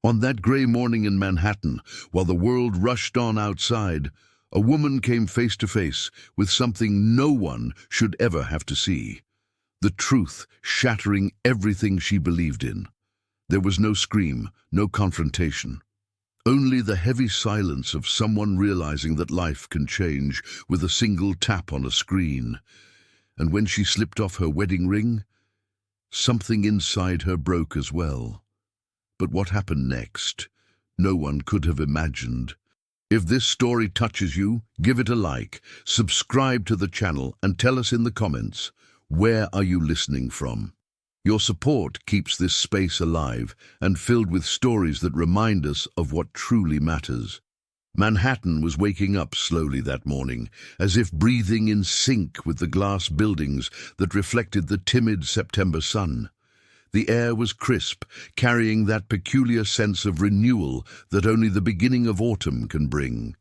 On that grey morning in Manhattan, while the world rushed on outside, a woman came face to face with something no one should ever have to see. The truth shattering everything she believed in. There was no scream, no confrontation. Only the heavy silence of someone realizing that life can change with a single tap on a screen. And when she slipped off her wedding ring, something inside her broke as well. But what happened next, no one could have imagined. If this story touches you, give it a like, subscribe to the channel, and tell us in the comments, where are you listening from? Your support keeps this space alive and filled with stories that remind us of what truly matters. Manhattan was waking up slowly that morning, as if breathing in sync with the glass buildings that reflected the timid September sun. The air was crisp, carrying that peculiar sense of renewal that only the beginning of autumn can bring.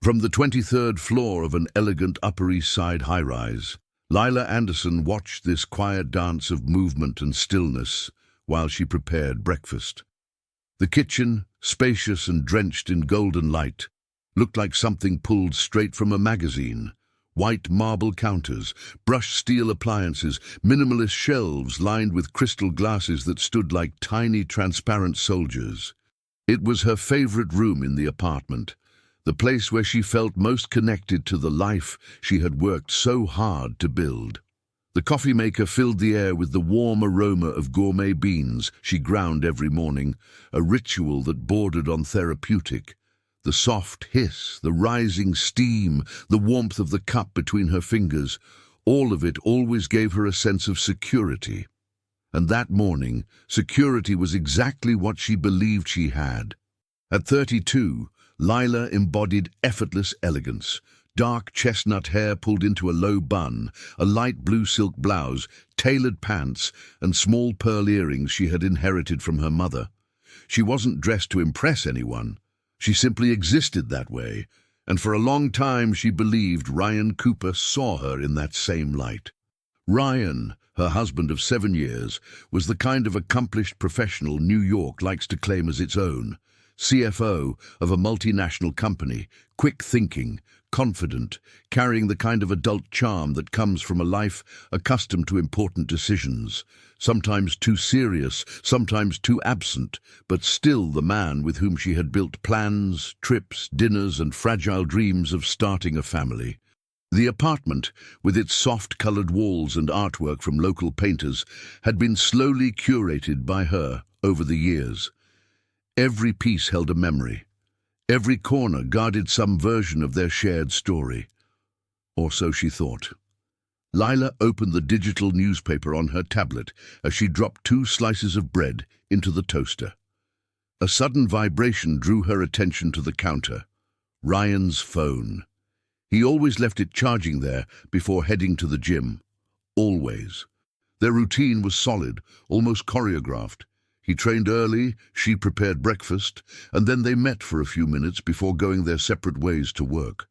From the 23rd floor of an elegant Upper East Side high-rise, Lila Anderson watched this quiet dance of movement and stillness while she prepared breakfast. The kitchen, spacious and drenched in golden light, looked like something pulled straight from a magazine. White marble counters, brushed steel appliances, minimalist shelves lined with crystal glasses that stood like tiny transparent soldiers. It was her favorite room in the apartment, the place where she felt most connected to the life she had worked so hard to build. The coffee maker filled the air with the warm aroma of gourmet beans she ground every morning, a ritual that bordered on therapeutic. The soft hiss, the rising steam, the warmth of the cup between her fingers, all of it always gave her a sense of security. And that morning, security was exactly what she believed she had. At 32, Lila embodied effortless elegance. Dark chestnut hair pulled into a low bun, a light blue silk blouse, tailored pants, and small pearl earrings she had inherited from her mother. She wasn't dressed to impress anyone. She simply existed that way, and for a long time she believed Ryan Cooper saw her in that same light. Ryan, her husband of 7 years, was the kind of accomplished professional New York likes to claim as its own. CFO of a multinational company, quick-thinking, confident, carrying the kind of adult charm that comes from a life accustomed to important decisions, sometimes too serious, sometimes too absent, but still the man with whom she had built plans, trips, dinners, and fragile dreams of starting a family. The apartment, with its soft-colored walls and artwork from local painters, had been slowly curated by her over the years. Every piece held a memory. Every corner guarded some version of their shared story. Or so she thought. Lila opened the digital newspaper on her tablet as she dropped 2 slices of bread into the toaster. A sudden vibration drew her attention to the counter. Ryan's phone. He always left it charging there before heading to the gym. Always. Their routine was solid, almost choreographed. He trained early, she prepared breakfast, and then they met for a few minutes before going their separate ways to work.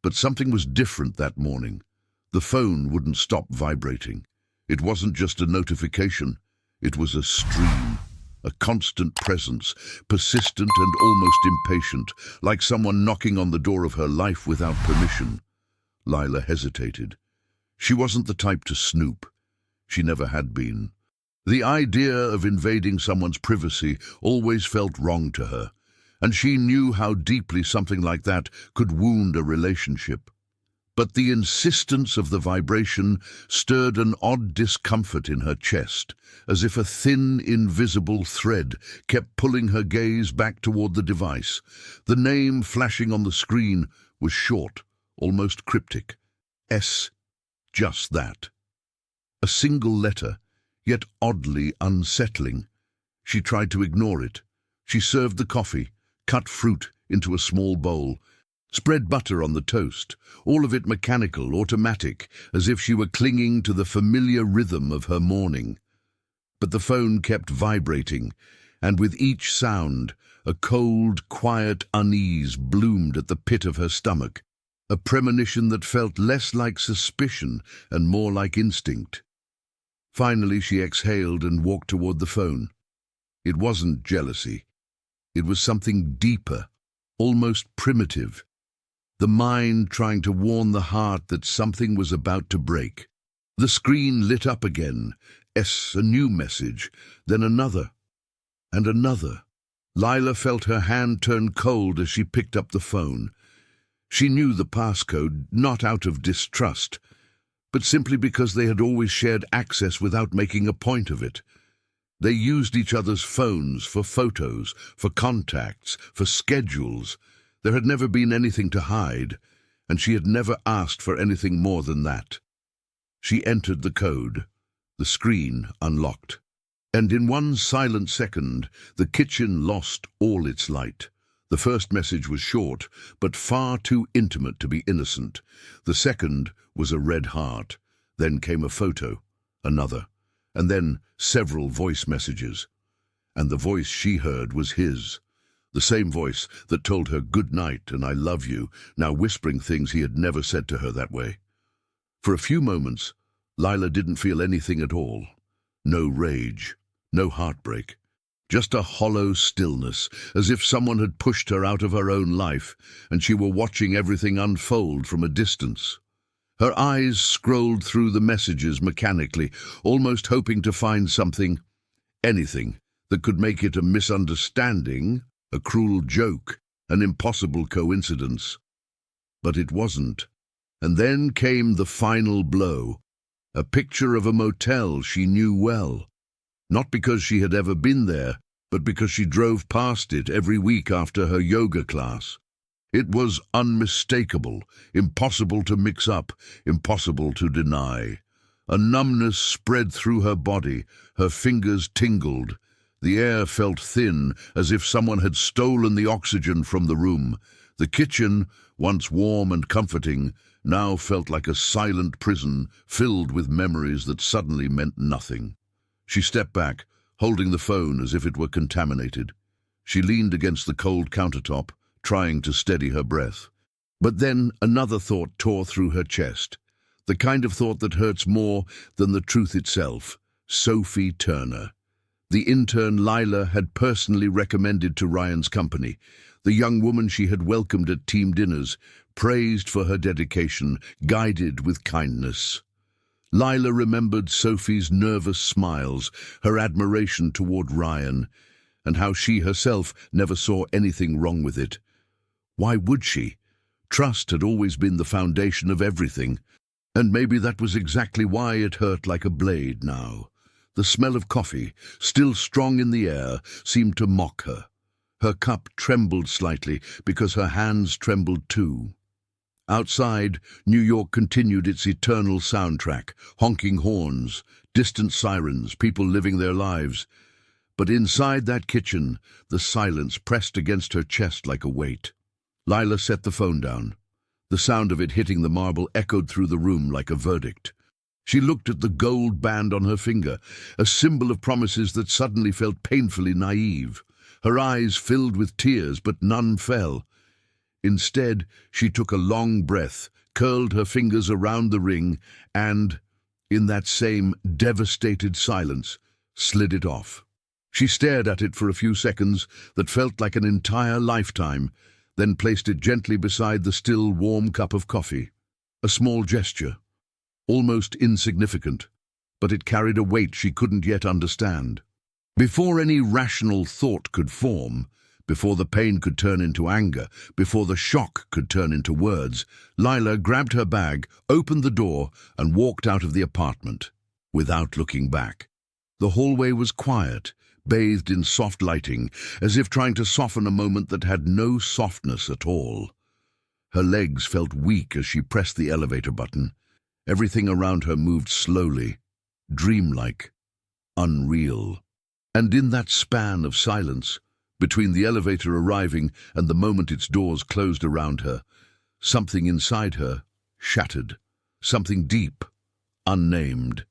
But something was different that morning. The phone wouldn't stop vibrating. It wasn't just a notification. It was a stream, a constant presence, persistent and almost impatient, like someone knocking on the door of her life without permission. Lila hesitated. She wasn't the type to snoop. She never had been. The idea of invading someone's privacy always felt wrong to her, and she knew how deeply something like that could wound a relationship. But the insistence of the vibration stirred an odd discomfort in her chest, as if a thin, invisible thread kept pulling her gaze back toward the device. The name flashing on the screen was short, almost cryptic. S. Just that. A single letter, yet oddly unsettling. She tried to ignore it. She served the coffee, cut fruit into a small bowl, spread butter on the toast, all of it mechanical, automatic, as if she were clinging to the familiar rhythm of her morning. But the phone kept vibrating, and with each sound, a cold, quiet unease bloomed at the pit of her stomach, a premonition that felt less like suspicion and more like instinct. Finally, she exhaled and walked toward the phone. It wasn't jealousy. It was something deeper, almost primitive. The mind trying to warn the heart that something was about to break. The screen lit up again. A new message, then another, and another. Lila felt her hand turn cold as she picked up the phone. She knew the passcode, not out of distrust, but simply because they had always shared access without making a point of it. They used each other's phones for photos, for contacts, for schedules. There had never been anything to hide, and she had never asked for anything more than that. She entered the code. The screen unlocked. And in one silent second, the kitchen lost all its light. The first message was short, but far too intimate to be innocent. The second was a red heart. Then came a photo, another, and then several voice messages. And the voice she heard was his. The same voice that told her good night and I love you, now whispering things he had never said to her that way. For a few moments, Lila didn't feel anything at all. No rage, no heartbreak. Just a hollow stillness, as if someone had pushed her out of her own life and she were watching everything unfold from a distance. Her eyes scrolled through the messages mechanically, almost hoping to find something, anything, that could make it a misunderstanding, a cruel joke, an impossible coincidence. But it wasn't. And then came the final blow, a picture of a motel she knew well. Not because she had ever been there, but because she drove past it every week after her yoga class. It was unmistakable, impossible to mix up, impossible to deny. A numbness spread through her body, her fingers tingled. The air felt thin, as if someone had stolen the oxygen from the room. The kitchen, once warm and comforting, now felt like a silent prison filled with memories that suddenly meant nothing. She stepped back, holding the phone as if it were contaminated. She leaned against the cold countertop, trying to steady her breath. But then another thought tore through her chest, the kind of thought that hurts more than the truth itself. Sophie Turner. The intern Lila had personally recommended to Ryan's company, the young woman she had welcomed at team dinners, praised for her dedication, guided with kindness. Lila remembered Sophie's nervous smiles, her admiration toward Ryan, and how she herself never saw anything wrong with it. Why would she? Trust had always been the foundation of everything, and maybe that was exactly why it hurt like a blade now. The smell of coffee, still strong in the air, seemed to mock her. Her cup trembled slightly because her hands trembled too. Outside, New York continued its eternal soundtrack, honking horns, distant sirens, people living their lives. But inside that kitchen, the silence pressed against her chest like a weight. Lila set the phone down. The sound of it hitting the marble echoed through the room like a verdict. She looked at the gold band on her finger, a symbol of promises that suddenly felt painfully naive. Her eyes filled with tears, but none fell. Instead, she took a long breath, curled her fingers around the ring, and, in that same devastated silence, slid it off. She stared at it for a few seconds that felt like an entire lifetime, then placed it gently beside the still warm cup of coffee. A small gesture, almost insignificant, but it carried a weight she couldn't yet understand. Before any rational thought could form, before the pain could turn into anger, before the shock could turn into words, Lila grabbed her bag, opened the door, and walked out of the apartment, without looking back. The hallway was quiet, bathed in soft lighting, as if trying to soften a moment that had no softness at all. Her legs felt weak as she pressed the elevator button. Everything around her moved slowly, dreamlike, unreal. And in that span of silence, between the elevator arriving and the moment its doors closed around her, something inside her shattered, something deep, unnamed,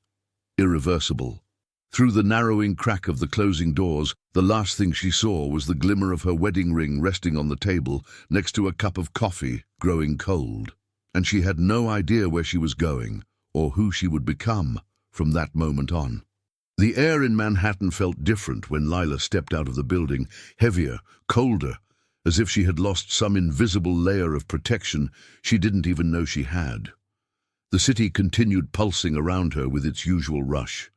irreversible. Through the narrowing crack of the closing doors, the last thing she saw was the glimmer of her wedding ring resting on the table next to a cup of coffee growing cold. And she had no idea where she was going or who she would become from that moment on. The air in Manhattan felt different when Lila stepped out of the building, heavier, colder, as if she had lost some invisible layer of protection she didn't even know she had. The city continued pulsing around her with its usual rush.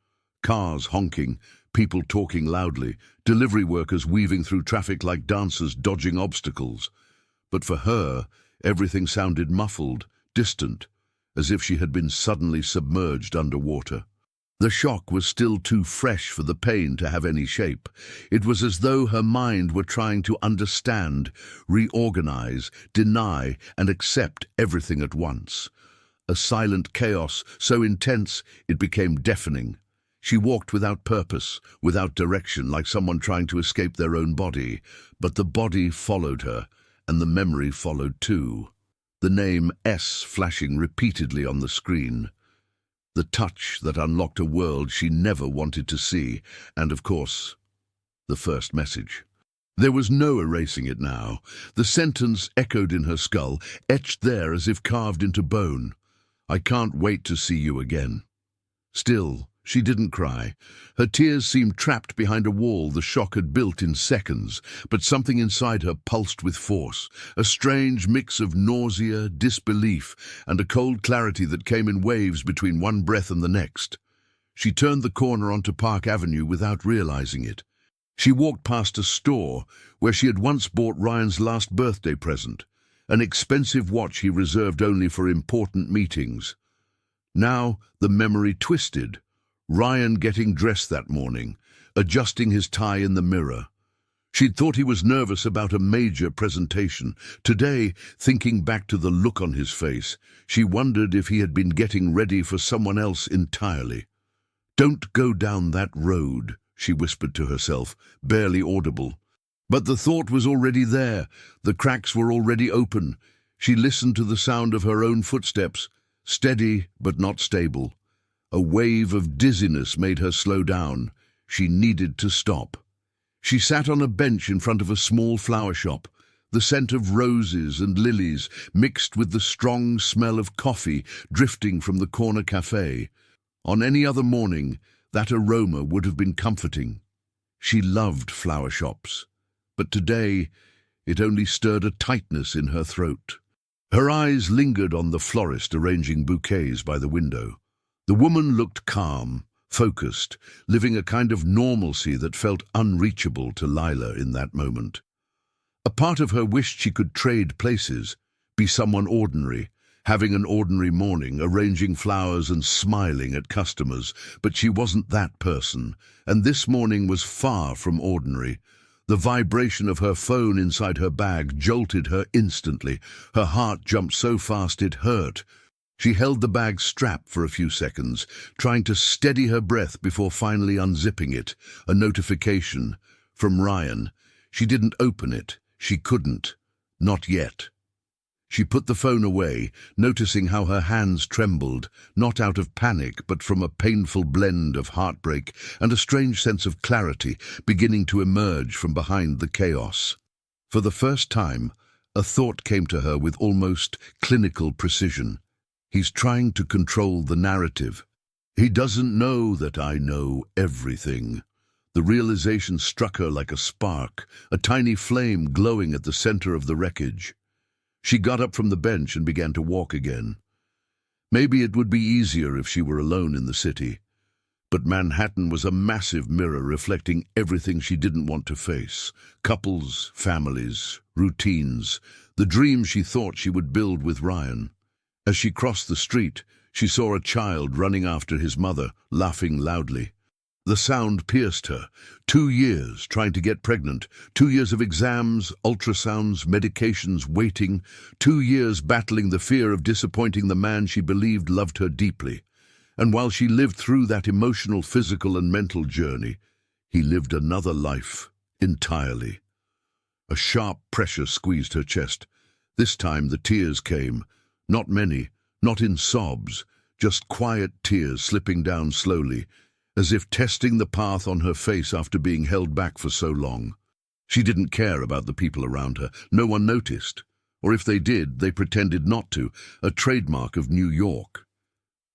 Cars honking, people talking loudly, delivery workers weaving through traffic like dancers dodging obstacles. But for her, everything sounded muffled, distant, as if she had been suddenly submerged underwater. The shock was still too fresh for the pain to have any shape. It was as though her mind were trying to understand, reorganize, deny, and accept everything at once. A silent chaos so intense it became deafening. She walked without purpose, without direction, like someone trying to escape their own body. But the body followed her, and the memory followed too. The name S flashing repeatedly on the screen. The touch that unlocked a world she never wanted to see, and of course, the first message. There was no erasing it now. The sentence echoed in her skull, etched there as if carved into bone. "I can't wait to see you again." Still, she didn't cry. Her tears seemed trapped behind a wall the shock had built in seconds, but something inside her pulsed with force, a strange mix of nausea, disbelief, and a cold clarity that came in waves between one breath and the next. She turned the corner onto Park Avenue without realizing it. She walked past a store where she had once bought Ryan's last birthday present, an expensive watch he reserved only for important meetings. Now the memory twisted. Ryan getting dressed that morning, adjusting his tie in the mirror. She'd thought he was nervous about a major presentation. Today, thinking back to the look on his face, she wondered if he had been getting ready for someone else entirely. "Don't go down that road," she whispered to herself, barely audible. But the thought was already there. The cracks were already open. She listened to the sound of her own footsteps, steady but not stable. A wave of dizziness made her slow down. She needed to stop. She sat on a bench in front of a small flower shop. The scent of roses and lilies mixed with the strong smell of coffee drifting from the corner cafe. On any other morning, that aroma would have been comforting. She loved flower shops, but today it only stirred a tightness in her throat. Her eyes lingered on the florist arranging bouquets by the window. The woman looked calm, focused, living a kind of normalcy that felt unreachable to Lila in that moment. A part of her wished she could trade places, be someone ordinary, having an ordinary morning, arranging flowers and smiling at customers, but she wasn't that person, and this morning was far from ordinary. The vibration of her phone inside her bag jolted her instantly. Her heart jumped so fast it hurt. She held the bag strap for a few seconds, trying to steady her breath before finally unzipping it. A notification from Ryan. She didn't open it. She couldn't. Not yet. She put the phone away, noticing how her hands trembled, not out of panic, but from a painful blend of heartbreak and a strange sense of clarity beginning to emerge from behind the chaos. For the first time, a thought came to her with almost clinical precision. He's trying to control the narrative. He doesn't know that I know everything. The realization struck her like a spark, a tiny flame glowing at the center of the wreckage. She got up from the bench and began to walk again. Maybe it would be easier if she were alone in the city. But Manhattan was a massive mirror reflecting everything she didn't want to face. Couples, families, routines, the dreams she thought she would build with Ryan. As she crossed the street, she saw a child running after his mother, laughing loudly. The sound pierced her. 2 years trying to get pregnant, 2 years of exams, ultrasounds, medications, waiting, 2 years battling the fear of disappointing the man she believed loved her deeply. And while she lived through that emotional, physical, and mental journey, he lived another life entirely. A sharp pressure squeezed her chest. This time the tears came. Not many, not in sobs, just quiet tears slipping down slowly, as if testing the path on her face after being held back for so long. She didn't care about the people around her. No one noticed. Or if they did, they pretended not to, a trademark of New York.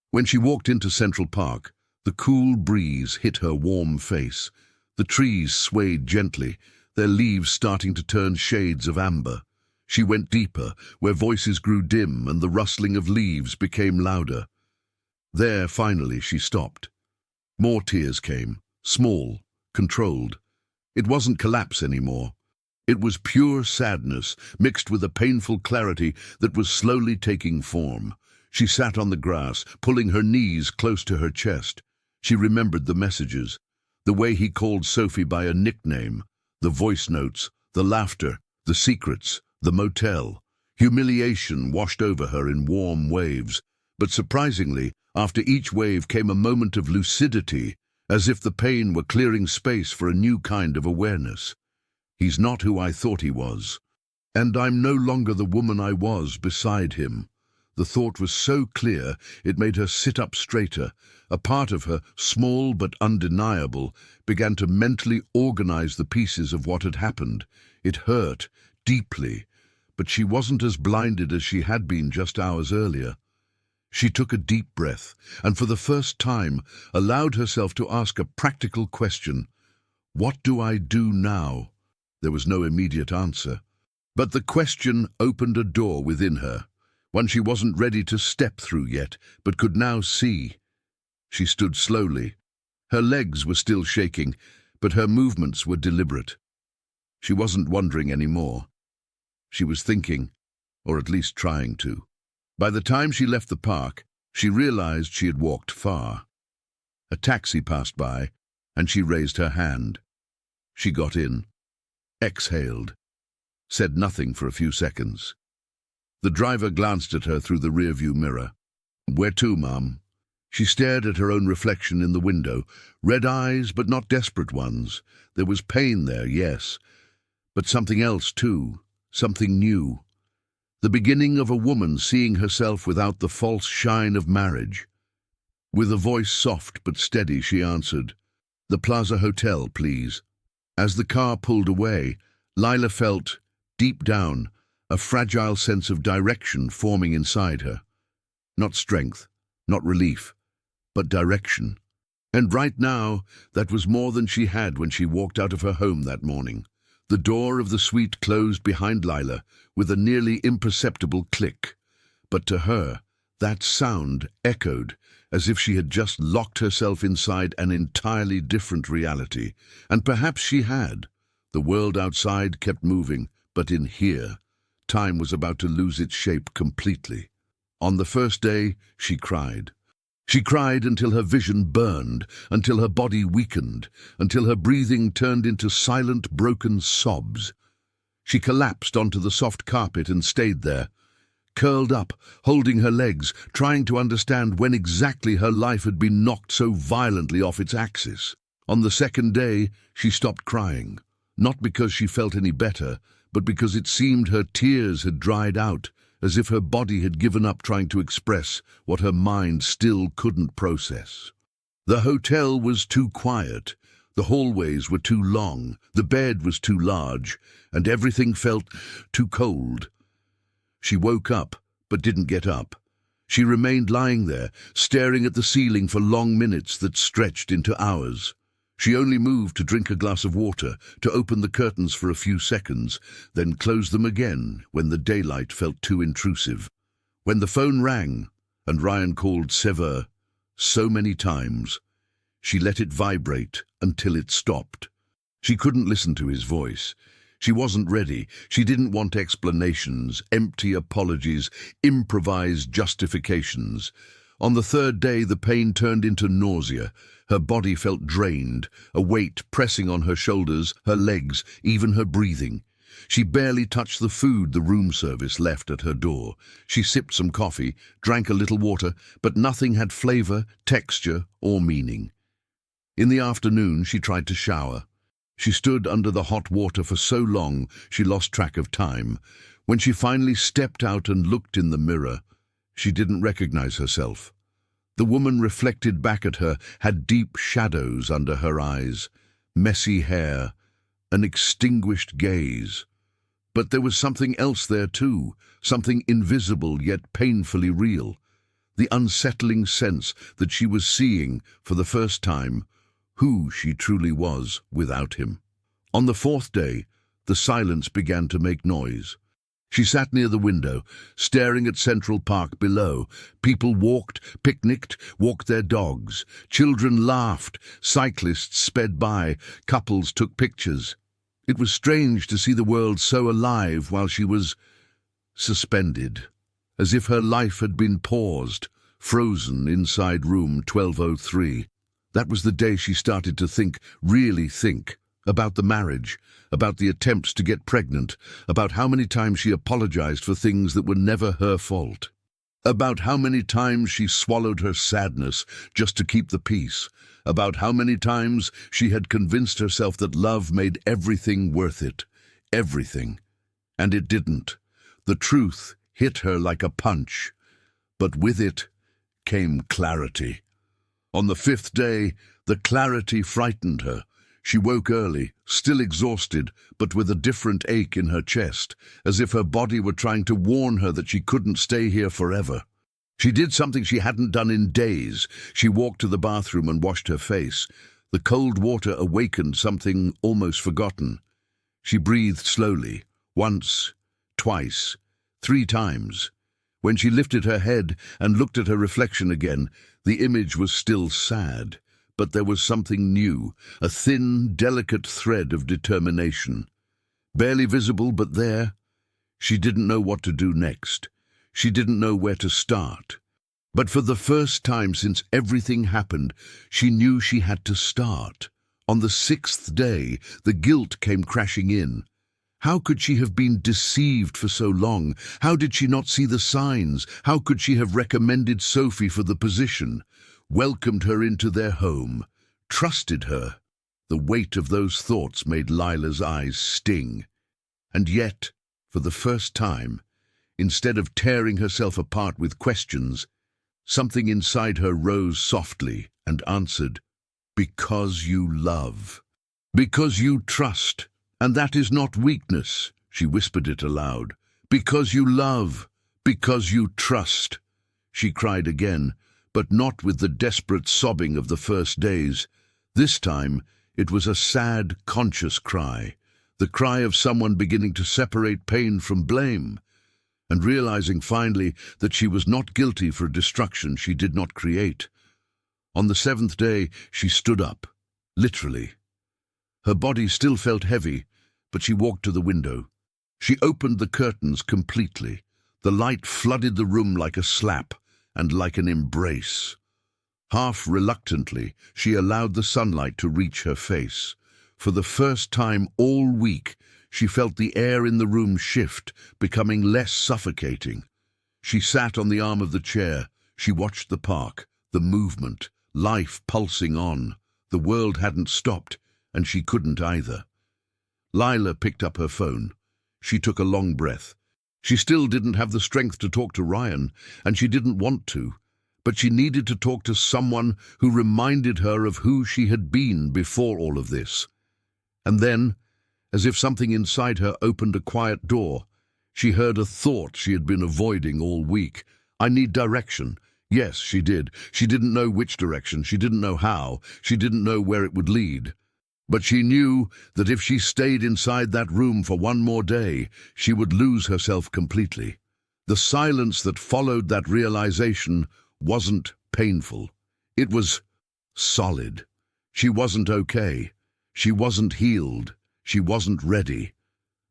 When she walked into Central Park, The cool breeze hit her warm face. The trees swayed gently, their leaves starting to turn shades of amber. She went deeper, where voices grew dim and the rustling of leaves became louder. There, finally, she stopped. More tears came, small, controlled. It wasn't collapse anymore. It was pure sadness, mixed with a painful clarity that was slowly taking form. She sat on the grass, pulling her knees close to her chest. She remembered the messages, the way he called Sophie by a nickname, the voice notes, the laughter, the secrets, the motel. Humiliation washed over her in warm waves, but surprisingly, after each wave came a moment of lucidity, as if the pain were clearing space for a new kind of awareness. He's not who I thought he was, and I'm no longer the woman I was beside him. The thought was so clear it made her sit up straighter. A part of her, small but undeniable, began to mentally organize the pieces of what had happened. It hurt, deeply, but she wasn't as blinded as she had been just hours earlier. She took a deep breath, and for the first time allowed herself to ask a practical question. What do I do now? There was no immediate answer, but the question opened a door within her, one she wasn't ready to step through yet, but could now see. She stood slowly. Her legs were still shaking, but her movements were deliberate. She wasn't wondering anymore. She was thinking, or at least trying to. By the time she left the park, she realized she had walked far. A taxi passed by, and she raised her hand. She got in, exhaled, said nothing for a few seconds. The driver glanced at her through the rearview mirror. "Where to, Mum?" She stared at her own reflection in the window, red eyes but not desperate ones. There was pain there, yes, but something else too, something new. The beginning of a woman seeing herself without the false shine of marriage. With a voice soft but steady, she answered, "The Plaza Hotel, please." As the car pulled away, Lila felt, deep down, a fragile sense of direction forming inside her. Not strength, not relief, but direction. And right now, that was more than she had when she walked out of her home that morning. The door of the suite closed behind Lila with a nearly imperceptible click. But to her, that sound echoed as if she had just locked herself inside an entirely different reality. And perhaps she had. The world outside kept moving, but in here, time was about to lose its shape completely. On the first day, she cried. She cried until her vision burned, until her body weakened, until her breathing turned into silent, broken sobs. She collapsed onto the soft carpet and stayed there, curled up, holding her legs, trying to understand when exactly her life had been knocked so violently off its axis. On the second day, she stopped crying, not because she felt any better, but because it seemed her tears had dried out, as if her body had given up trying to express what her mind still couldn't process. The hotel was too quiet, the hallways were too long, the bed was too large, and everything felt too cold. She woke up, but didn't get up. She remained lying there, staring at the ceiling for long minutes that stretched into hours. She only moved to drink a glass of water, to open the curtains for a few seconds, then close them again when the daylight felt too intrusive. When the phone rang, and Ryan called Sever so many times, she let it vibrate until it stopped. She couldn't listen to his voice. She wasn't ready. She didn't want explanations, empty apologies, improvised justifications. On the third day, the pain turned into nausea. Her body felt drained, a weight pressing on her shoulders, her legs, even her breathing. She barely touched the food the room service left at her door. She sipped some coffee, drank a little water, but nothing had flavor, texture, or meaning. In the afternoon, she tried to shower. She stood under the hot water for so long she lost track of time. When she finally stepped out and looked in the mirror, she didn't recognize herself. The woman reflected back at her had deep shadows under her eyes, messy hair, an extinguished gaze. But there was something else there too, something invisible yet painfully real. the unsettling sense that she was seeing, for the first time, who she truly was without him. On the fourth day, the silence began to make noise. She sat near the window, staring at Central Park below. People walked, picnicked, walked their dogs. Children laughed, cyclists sped by, couples took pictures. It was strange to see the world so alive while she was suspended, as if her life had been paused, frozen inside room 1203. That was the day she started to think, really think, about the marriage, about the attempts to get pregnant, about how many times she apologized for things that were never her fault, about how many times she swallowed her sadness just to keep the peace, about how many times she had convinced herself that love made everything worth it, everything, and it didn't. The truth hit her like a punch, but with it came clarity. On the fifth day, the clarity frightened her. She woke early, still exhausted, but with a different ache in her chest, as if her body were trying to warn her that she couldn't stay here forever. She did something she hadn't done in days. She walked to the bathroom and washed her face. The cold water awakened something almost forgotten. She breathed slowly, once, twice, 3 times. When she lifted her head and looked at her reflection again, the image was still sad. But there was something new, a thin, delicate thread of determination. Barely visible, but there. She didn't know what to do next. She didn't know where to start. But for the first time since everything happened, she knew she had to start. On the 6th day, the guilt came crashing in. How could she have been deceived for so long? How did she not see the signs? How could she have recommended Sophie for the position? Welcomed her into their home, trusted her? The weight of those thoughts made Lila's eyes sting. And yet, for the first time, instead of tearing herself apart with questions, something inside her rose softly and answered, "Because you love. Because you trust. And that is not weakness," she whispered it aloud. "Because you love. Because you trust." She cried again, but not with the desperate sobbing of the first days. This time, it was a sad, conscious cry, the cry of someone beginning to separate pain from blame, and realizing finally that she was not guilty for destruction she did not create. On the 7th day, she stood up, literally. Her body still felt heavy, but she walked to the window. She opened the curtains completely. The light flooded the room like a slap, and like an embrace. Half reluctantly, she allowed the sunlight to reach her face. For the first time all week, she felt the air in the room shift, becoming less suffocating. She sat on the arm of the chair. She watched the park, the movement, life pulsing on. The world hadn't stopped, and she couldn't either. Lila picked up her phone. She took a long breath. She still didn't have the strength to talk to Ryan, and she didn't want to, but she needed to talk to someone who reminded her of who she had been before all of this. And then, as if something inside her opened a quiet door, she heard a thought she had been avoiding all week. "I need direction." Yes, she did. She didn't know which direction. She didn't know how. She didn't know where it would lead. But she knew that if she stayed inside that room for one more day, she would lose herself completely. The silence that followed that realization wasn't painful. It was solid. She wasn't okay. She wasn't healed. She wasn't ready.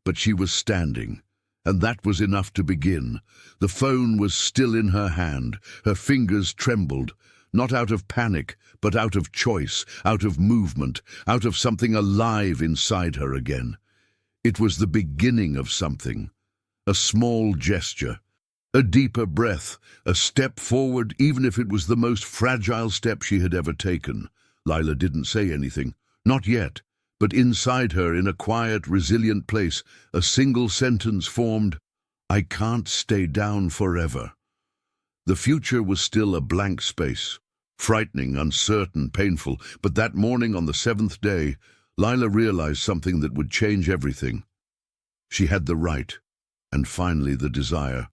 But she was standing, and that was enough to begin. The phone was still in her hand. Her fingers trembled. Not out of panic, but out of choice, out of movement, out of something alive inside her again. It was the beginning of something. A small gesture, a deeper breath, a step forward, even if it was the most fragile step she had ever taken. Lila didn't say anything, not yet, but inside her, in a quiet, resilient place, a single sentence formed, "I can't stay down forever." The future was still a blank space. Frightening, uncertain, painful, but that morning on the 7th day, Lila realized something that would change everything. She had the right, and finally the desire,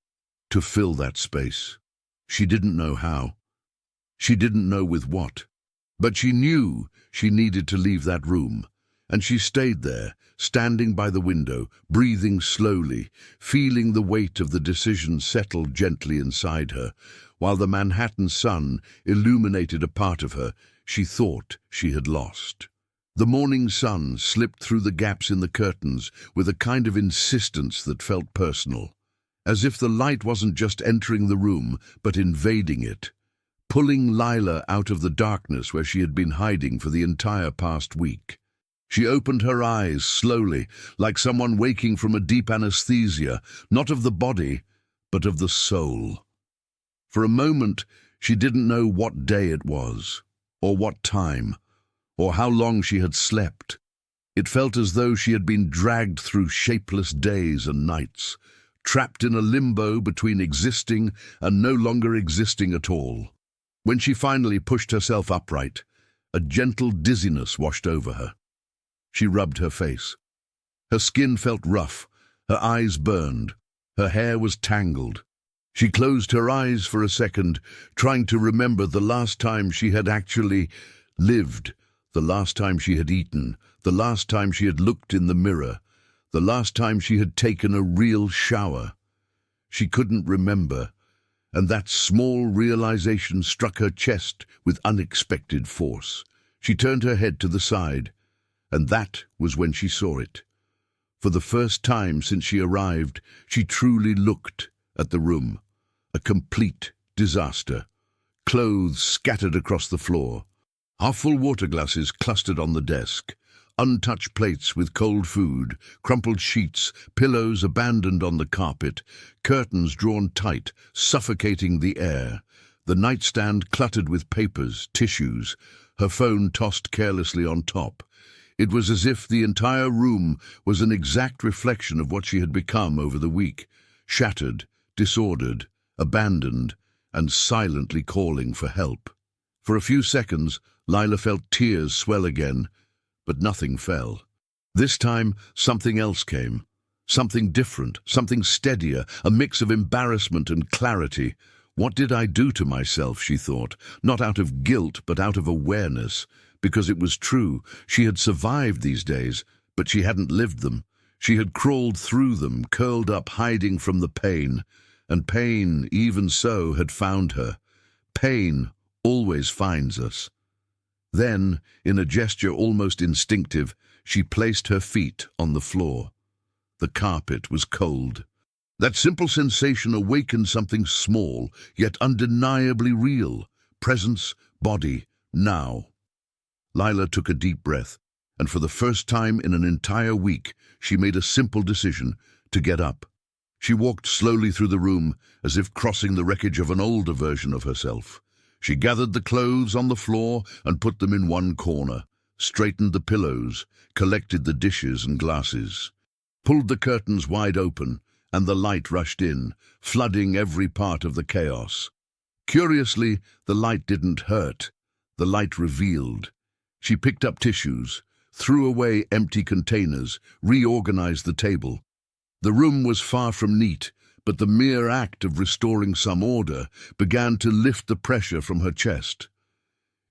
to fill that space. She didn't know how. She didn't know with what. But she knew she needed to leave that room, and she stayed there, standing by the window, breathing slowly, feeling the weight of the decision settle gently inside her, while the Manhattan sun illuminated a part of her she thought she had lost. The morning sun slipped through the gaps in the curtains with a kind of insistence that felt personal, as if the light wasn't just entering the room, but invading it, pulling Lila out of the darkness where she had been hiding for the entire past week. She opened her eyes slowly, like someone waking from a deep anesthesia, not of the body, but of the soul. For a moment, she didn't know what day it was, or what time, or how long she had slept. It felt as though she had been dragged through shapeless days and nights, trapped in a limbo between existing and no longer existing at all. When she finally pushed herself upright, a gentle dizziness washed over her. She rubbed her face. Her skin felt rough, her eyes burned, her hair was tangled. She closed her eyes for a second, trying to remember the last time she had actually lived, the last time she had eaten, the last time she had looked in the mirror, the last time she had taken a real shower. She couldn't remember, and that small realization struck her chest with unexpected force. She turned her head to the side, and that was when she saw it. For the first time since she arrived, she truly looked at the room. A complete disaster. Clothes scattered across the floor. Half-full water glasses clustered on the desk. Untouched plates with cold food, crumpled sheets, pillows abandoned on the carpet, curtains drawn tight, suffocating the air, the nightstand cluttered with papers, tissues, her phone tossed carelessly on top. It was as if the entire room was an exact reflection of what she had become over the week, shattered, disordered, abandoned, and silently calling for help. For a few seconds, Lila felt tears swell again, but nothing fell. This time, something else came. Something different, something steadier, a mix of embarrassment and clarity. What did I do to myself, she thought, not out of guilt, but out of awareness. Because it was true, she had survived these days, but she hadn't lived them. She had crawled through them, curled up, hiding from the pain. And pain, even so, had found her. Pain always finds us. Then, in a gesture almost instinctive, she placed her feet on the floor. The carpet was cold. That simple sensation awakened something small, yet undeniably real. Presence, body, now. Lila took a deep breath, and for the first time in an entire week, she made a simple decision to get up. She walked slowly through the room, as if crossing the wreckage of an older version of herself. She gathered the clothes on the floor and put them in one corner, straightened the pillows, collected the dishes and glasses, pulled the curtains wide open, and the light rushed in, flooding every part of the chaos. Curiously, the light didn't hurt. The light revealed. She picked up tissues, threw away empty containers, reorganized the table. The room was far from neat, but the mere act of restoring some order began to lift the pressure from her chest.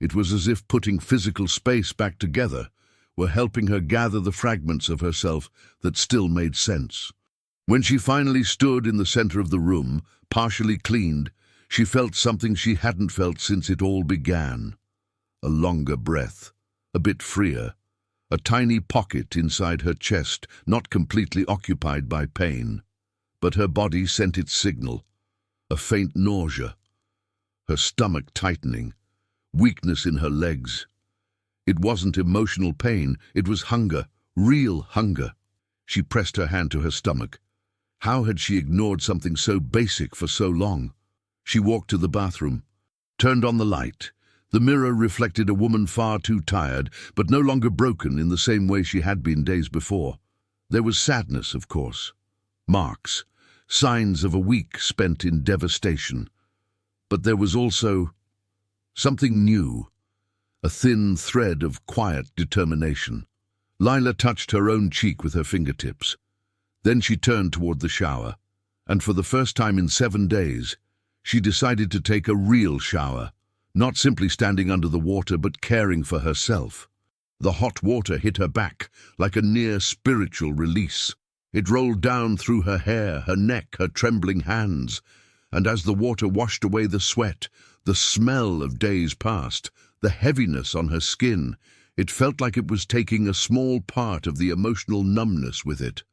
It was as if putting physical space back together were helping her gather the fragments of herself that still made sense. When she finally stood in the center of the room, partially cleaned, she felt something she hadn't felt since it all began. A longer breath, a bit freer, a tiny pocket inside her chest, not completely occupied by pain. But her body sent its signal, a faint nausea, her stomach tightening, weakness in her legs. It wasn't emotional pain, it was hunger, real hunger. She pressed her hand to her stomach. How had she ignored something so basic for so long? She walked to the bathroom, turned on the light. The mirror reflected a woman far too tired, but no longer broken in the same way she had been days before. There was sadness, of course. Marks, signs of a week spent in devastation. But there was also something new, a thin thread of quiet determination. Lila touched her own cheek with her fingertips. Then she turned toward the shower, and for the first time in 7 days, She decided to take a real shower, not simply standing under the water but caring for herself. The hot water hit her back like a near spiritual release. It rolled down through her hair, her neck, her trembling hands, and as the water washed away the sweat, the smell of days past, the heaviness on her skin, it felt like it was taking a small part of the emotional numbness with it.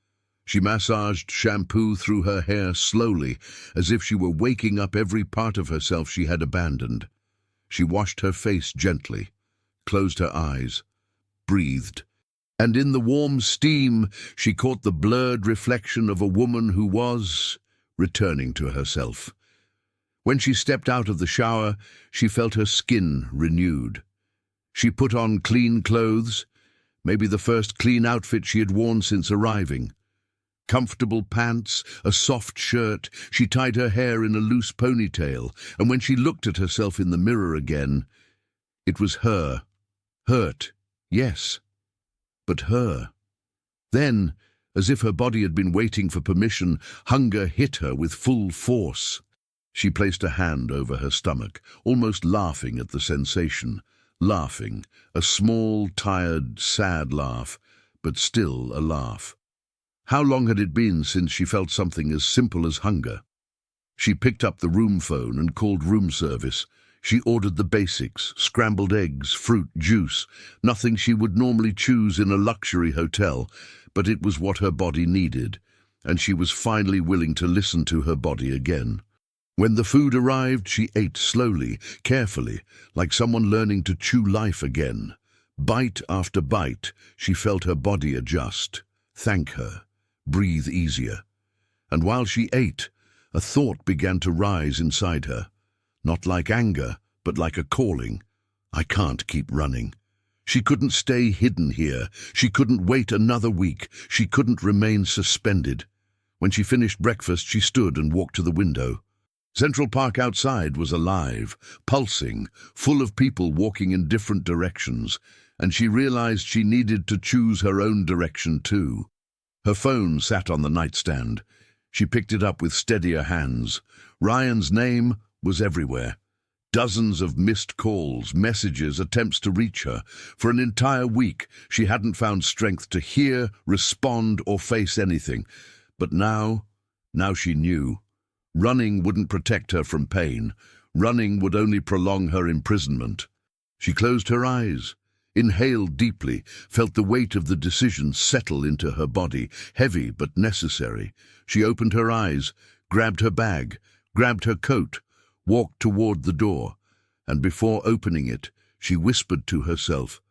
She massaged shampoo through her hair slowly, as if she were waking up every part of herself she had abandoned. She washed her face gently, closed her eyes, breathed, and in the warm steam she caught the blurred reflection of a woman who was returning to herself. When she stepped out of the shower, she felt her skin renewed. She put on clean clothes, maybe the first clean outfit she had worn since arriving. Comfortable pants, a soft shirt, she tied her hair in a loose ponytail, and when she looked at herself in the mirror again, it was her. Hurt, yes, but her. Then, as if her body had been waiting for permission, hunger hit her with full force. She placed a hand over her stomach, almost laughing at the sensation. Laughing, a small, tired, sad laugh, but still a laugh. How long had it been since she felt something as simple as hunger? She picked up the room phone and called room service. She ordered the basics, scrambled eggs, fruit, juice, nothing she would normally choose in a luxury hotel, but it was what her body needed, and she was finally willing to listen to her body again. When the food arrived, she ate slowly, carefully, like someone learning to chew life again. Bite after bite, she felt her body adjust, thank her, breathe easier. And while she ate, a thought began to rise inside her. Not like anger, but like a calling. I can't keep running. She couldn't stay hidden here. She couldn't wait another week. She couldn't remain suspended. When she finished breakfast, she stood and walked to the window. Central Park outside was alive, pulsing, full of people walking in different directions, and she realized she needed to choose her own direction too. Her phone sat on the nightstand. She picked it up with steadier hands. Ryan's name was everywhere. Dozens of missed calls, messages, attempts to reach her. For an entire week, she hadn't found strength to hear, respond, or face anything. But now she knew. Running wouldn't protect her from pain. Running would only prolong her imprisonment. She closed her eyes, inhaled deeply, felt the weight of the decision settle into her body, heavy but necessary. She opened her eyes, grabbed her bag, grabbed her coat, walked toward the door, and before opening it, she whispered to herself,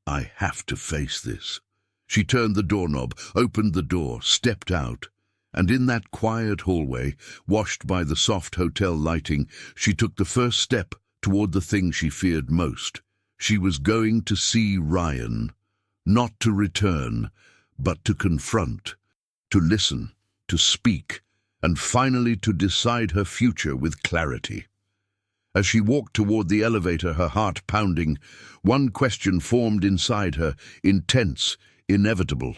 I have to face this. She turned the doorknob, opened the door, stepped out. And in that quiet hallway, washed by the soft hotel lighting, she took the first step toward the thing she feared most. She was going to see Ryan, not to return, but to confront, to listen, to speak, and finally to decide her future with clarity. As she walked toward the elevator, her heart pounding, one question formed inside her, intense, inevitable.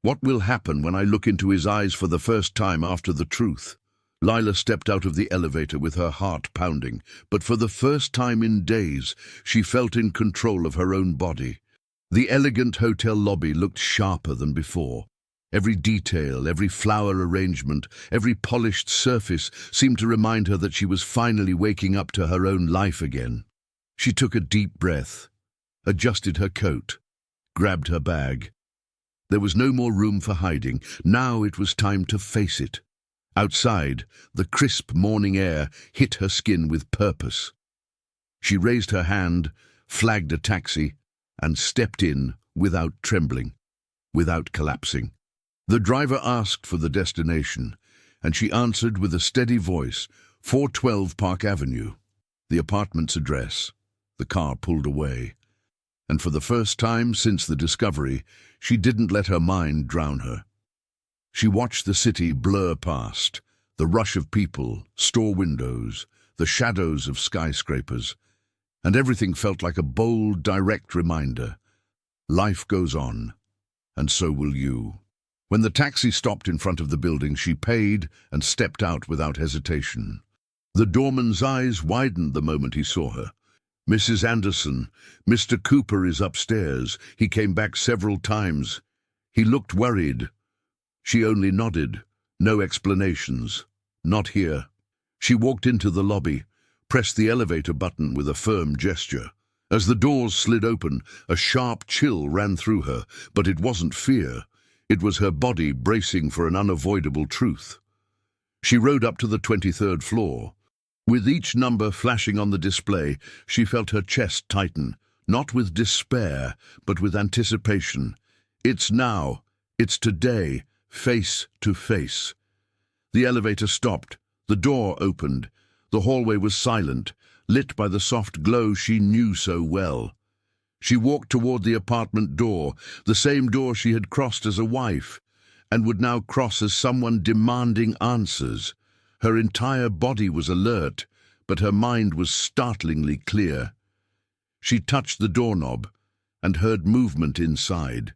What will happen when I look into his eyes for the first time after the truth? Lila stepped out of the elevator with her heart pounding, but for the first time in days, she felt in control of her own body. The elegant hotel lobby looked sharper than before. Every detail, every flower arrangement, every polished surface seemed to remind her that she was finally waking up to her own life again. She took a deep breath, adjusted her coat, grabbed her bag. There was no more room for hiding. Now it was time to face it. Outside, the crisp morning air hit her skin with purpose. She raised her hand, flagged a taxi, and stepped in without trembling, without collapsing. The driver asked for the destination, and she answered with a steady voice, 412 Park Avenue. The apartment's address. The car pulled away. And for the first time since the discovery, she didn't let her mind drown her. She watched the city blur past, the rush of people, store windows, the shadows of skyscrapers, and everything felt like a bold, direct reminder. Life goes on, and so will you. When the taxi stopped in front of the building, she paid and stepped out without hesitation. The doorman's eyes widened the moment he saw her. "Mrs. Anderson, Mr. Cooper is upstairs. He came back several times. He looked worried." She only nodded. No explanations. Not here. She walked into the lobby, pressed the elevator button with a firm gesture. As the doors slid open, a sharp chill ran through her, but it wasn't fear. It was her body bracing for an unavoidable truth. She rode up to the 23rd floor. With each number flashing on the display, she felt her chest tighten, not with despair, but with anticipation. It's now. It's today, face to face. The elevator stopped. The door opened. The hallway was silent, lit by the soft glow she knew so well. She walked toward the apartment door, the same door she had crossed as a wife, and would now cross as someone demanding answers. Her entire body was alert, but her mind was startlingly clear. She touched the doorknob and heard movement inside.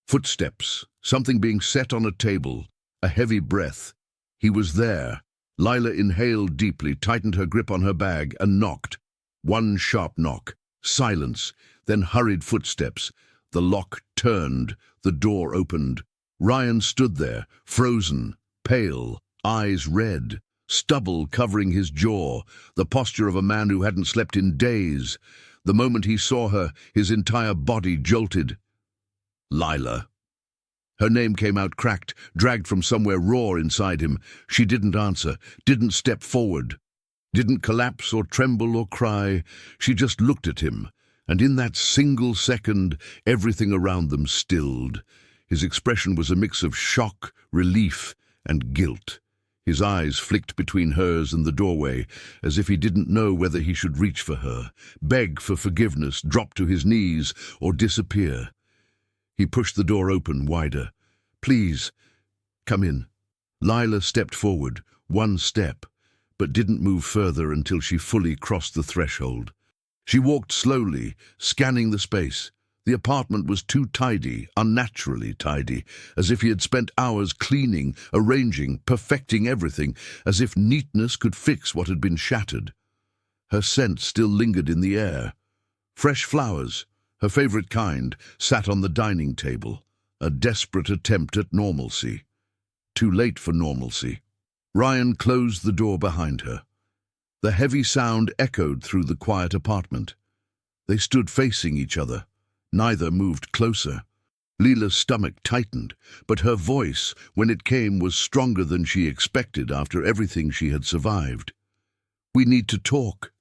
Footsteps, something being set on a table, a heavy breath. He was there. Lila inhaled deeply, tightened her grip on her bag, and knocked. One sharp knock, silence, then hurried footsteps. The lock turned, the door opened. Ryan stood there, frozen, pale, eyes red, stubble covering his jaw, the posture of a man who hadn't slept in days. The moment he saw her, his entire body jolted. Lila. Her name came out cracked, dragged from somewhere raw inside him. She didn't answer, didn't step forward, didn't collapse or tremble or cry. She just looked at him, and in that single second, everything around them stilled. His expression was a mix of shock, relief, and guilt. His eyes flicked between hers and the doorway, as if he didn't know whether he should reach for her, beg for forgiveness, drop to his knees, or disappear. He pushed the door open wider. "Please, come in." Lila stepped forward, one step, but didn't move further until she fully crossed the threshold. She walked slowly, scanning the space. The apartment was too tidy, unnaturally tidy, as if he had spent hours cleaning, arranging, perfecting everything, as if neatness could fix what had been shattered. Her scent still lingered in the air. Fresh flowers, her favorite kind, sat on the dining table, a desperate attempt at normalcy. Too late for normalcy. Ryan closed the door behind her. The heavy sound echoed through the quiet apartment. They stood facing each other. Neither moved closer. Lila's stomach tightened, but her voice, when it came, was stronger than she expected after everything she had survived. "We need to talk."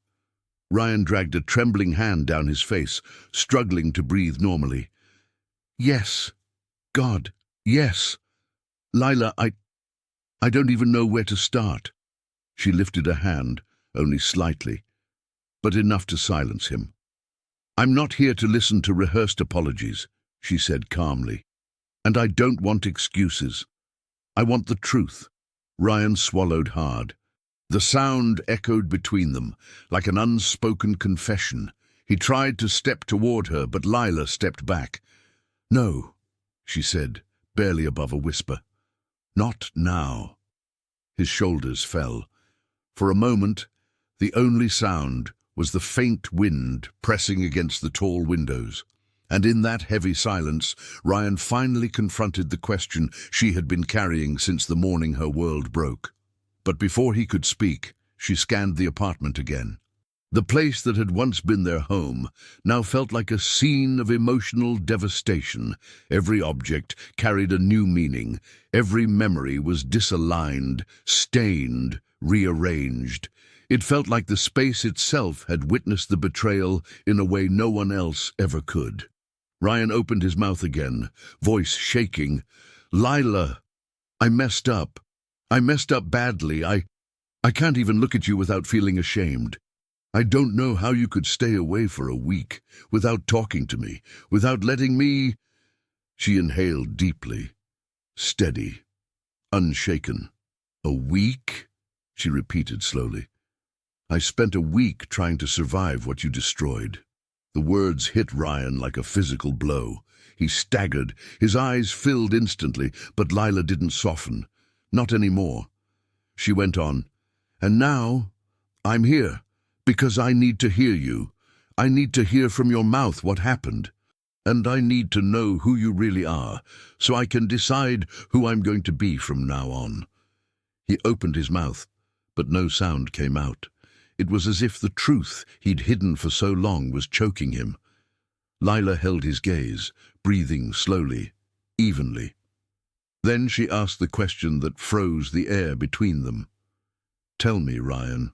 Ryan dragged a trembling hand down his face, struggling to breathe normally. "Yes. God, yes. Lila, I don't even know where to start." She lifted a hand, only slightly, but enough to silence him. "I'm not here to listen to rehearsed apologies," she said calmly. "And I don't want excuses. I want the truth." Ryan swallowed hard. The sound echoed between them, like an unspoken confession. He tried to step toward her, but Lila stepped back. "No," she said, barely above a whisper. "Not now." His shoulders fell. For a moment, the only sound was the faint wind pressing against the tall windows. And in that heavy silence, Ryan finally confronted the question she had been carrying since the morning her world broke. But before he could speak, she scanned the apartment again. The place that had once been their home now felt like a scene of emotional devastation. Every object carried a new meaning. Every memory was disaligned, stained, rearranged. It felt like the space itself had witnessed the betrayal in a way no one else ever could. Ryan opened his mouth again, voice shaking. "Lila, I messed up. I messed up badly. I can't even look at you without feeling ashamed. I don't know how you could stay away for a week, without talking to me, without letting me—" She inhaled deeply, steady, unshaken. "A week?" she repeated slowly. "I spent a week trying to survive what you destroyed." The words hit Ryan like a physical blow. He staggered, his eyes filled instantly, but Lila didn't soften. Not anymore. She went on. "And now, I'm here because I need to hear you. I need to hear from your mouth what happened. And I need to know who you really are, so I can decide who I'm going to be from now on." He opened his mouth, but no sound came out. It was as if the truth he'd hidden for so long was choking him. Lila held his gaze, breathing slowly, evenly. Then she asked the question that froze the air between them. "Tell me, Ryan,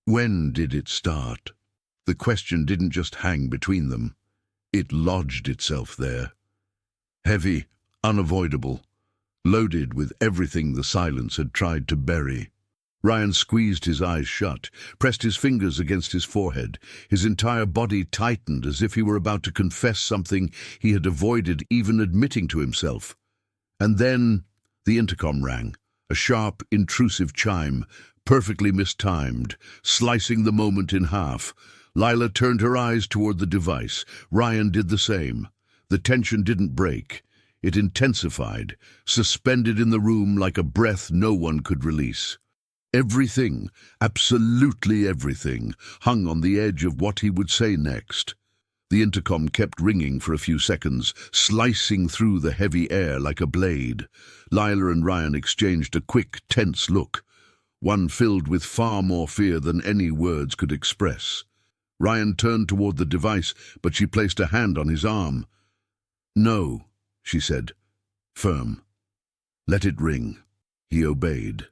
when did it start?" The question didn't just hang between them. It lodged itself there. Heavy, unavoidable, loaded with everything the silence had tried to bury. Ryan squeezed his eyes shut, pressed his fingers against his forehead. His entire body tightened as if he were about to confess something he had avoided even admitting to himself. And then the intercom rang, a sharp, intrusive chime, perfectly mistimed, slicing the moment in half. Lila turned her eyes toward the device. Ryan did the same. The tension didn't break. It intensified, suspended in the room like a breath no one could release. Everything, absolutely everything, hung on the edge of what he would say next. The intercom kept ringing for a few seconds, slicing through the heavy air like a blade. Lila and Ryan exchanged a quick, tense look, one filled with far more fear than any words could express. Ryan turned toward the device, but she placed a hand on his arm. "No," she said, firm. "Let it ring." He obeyed.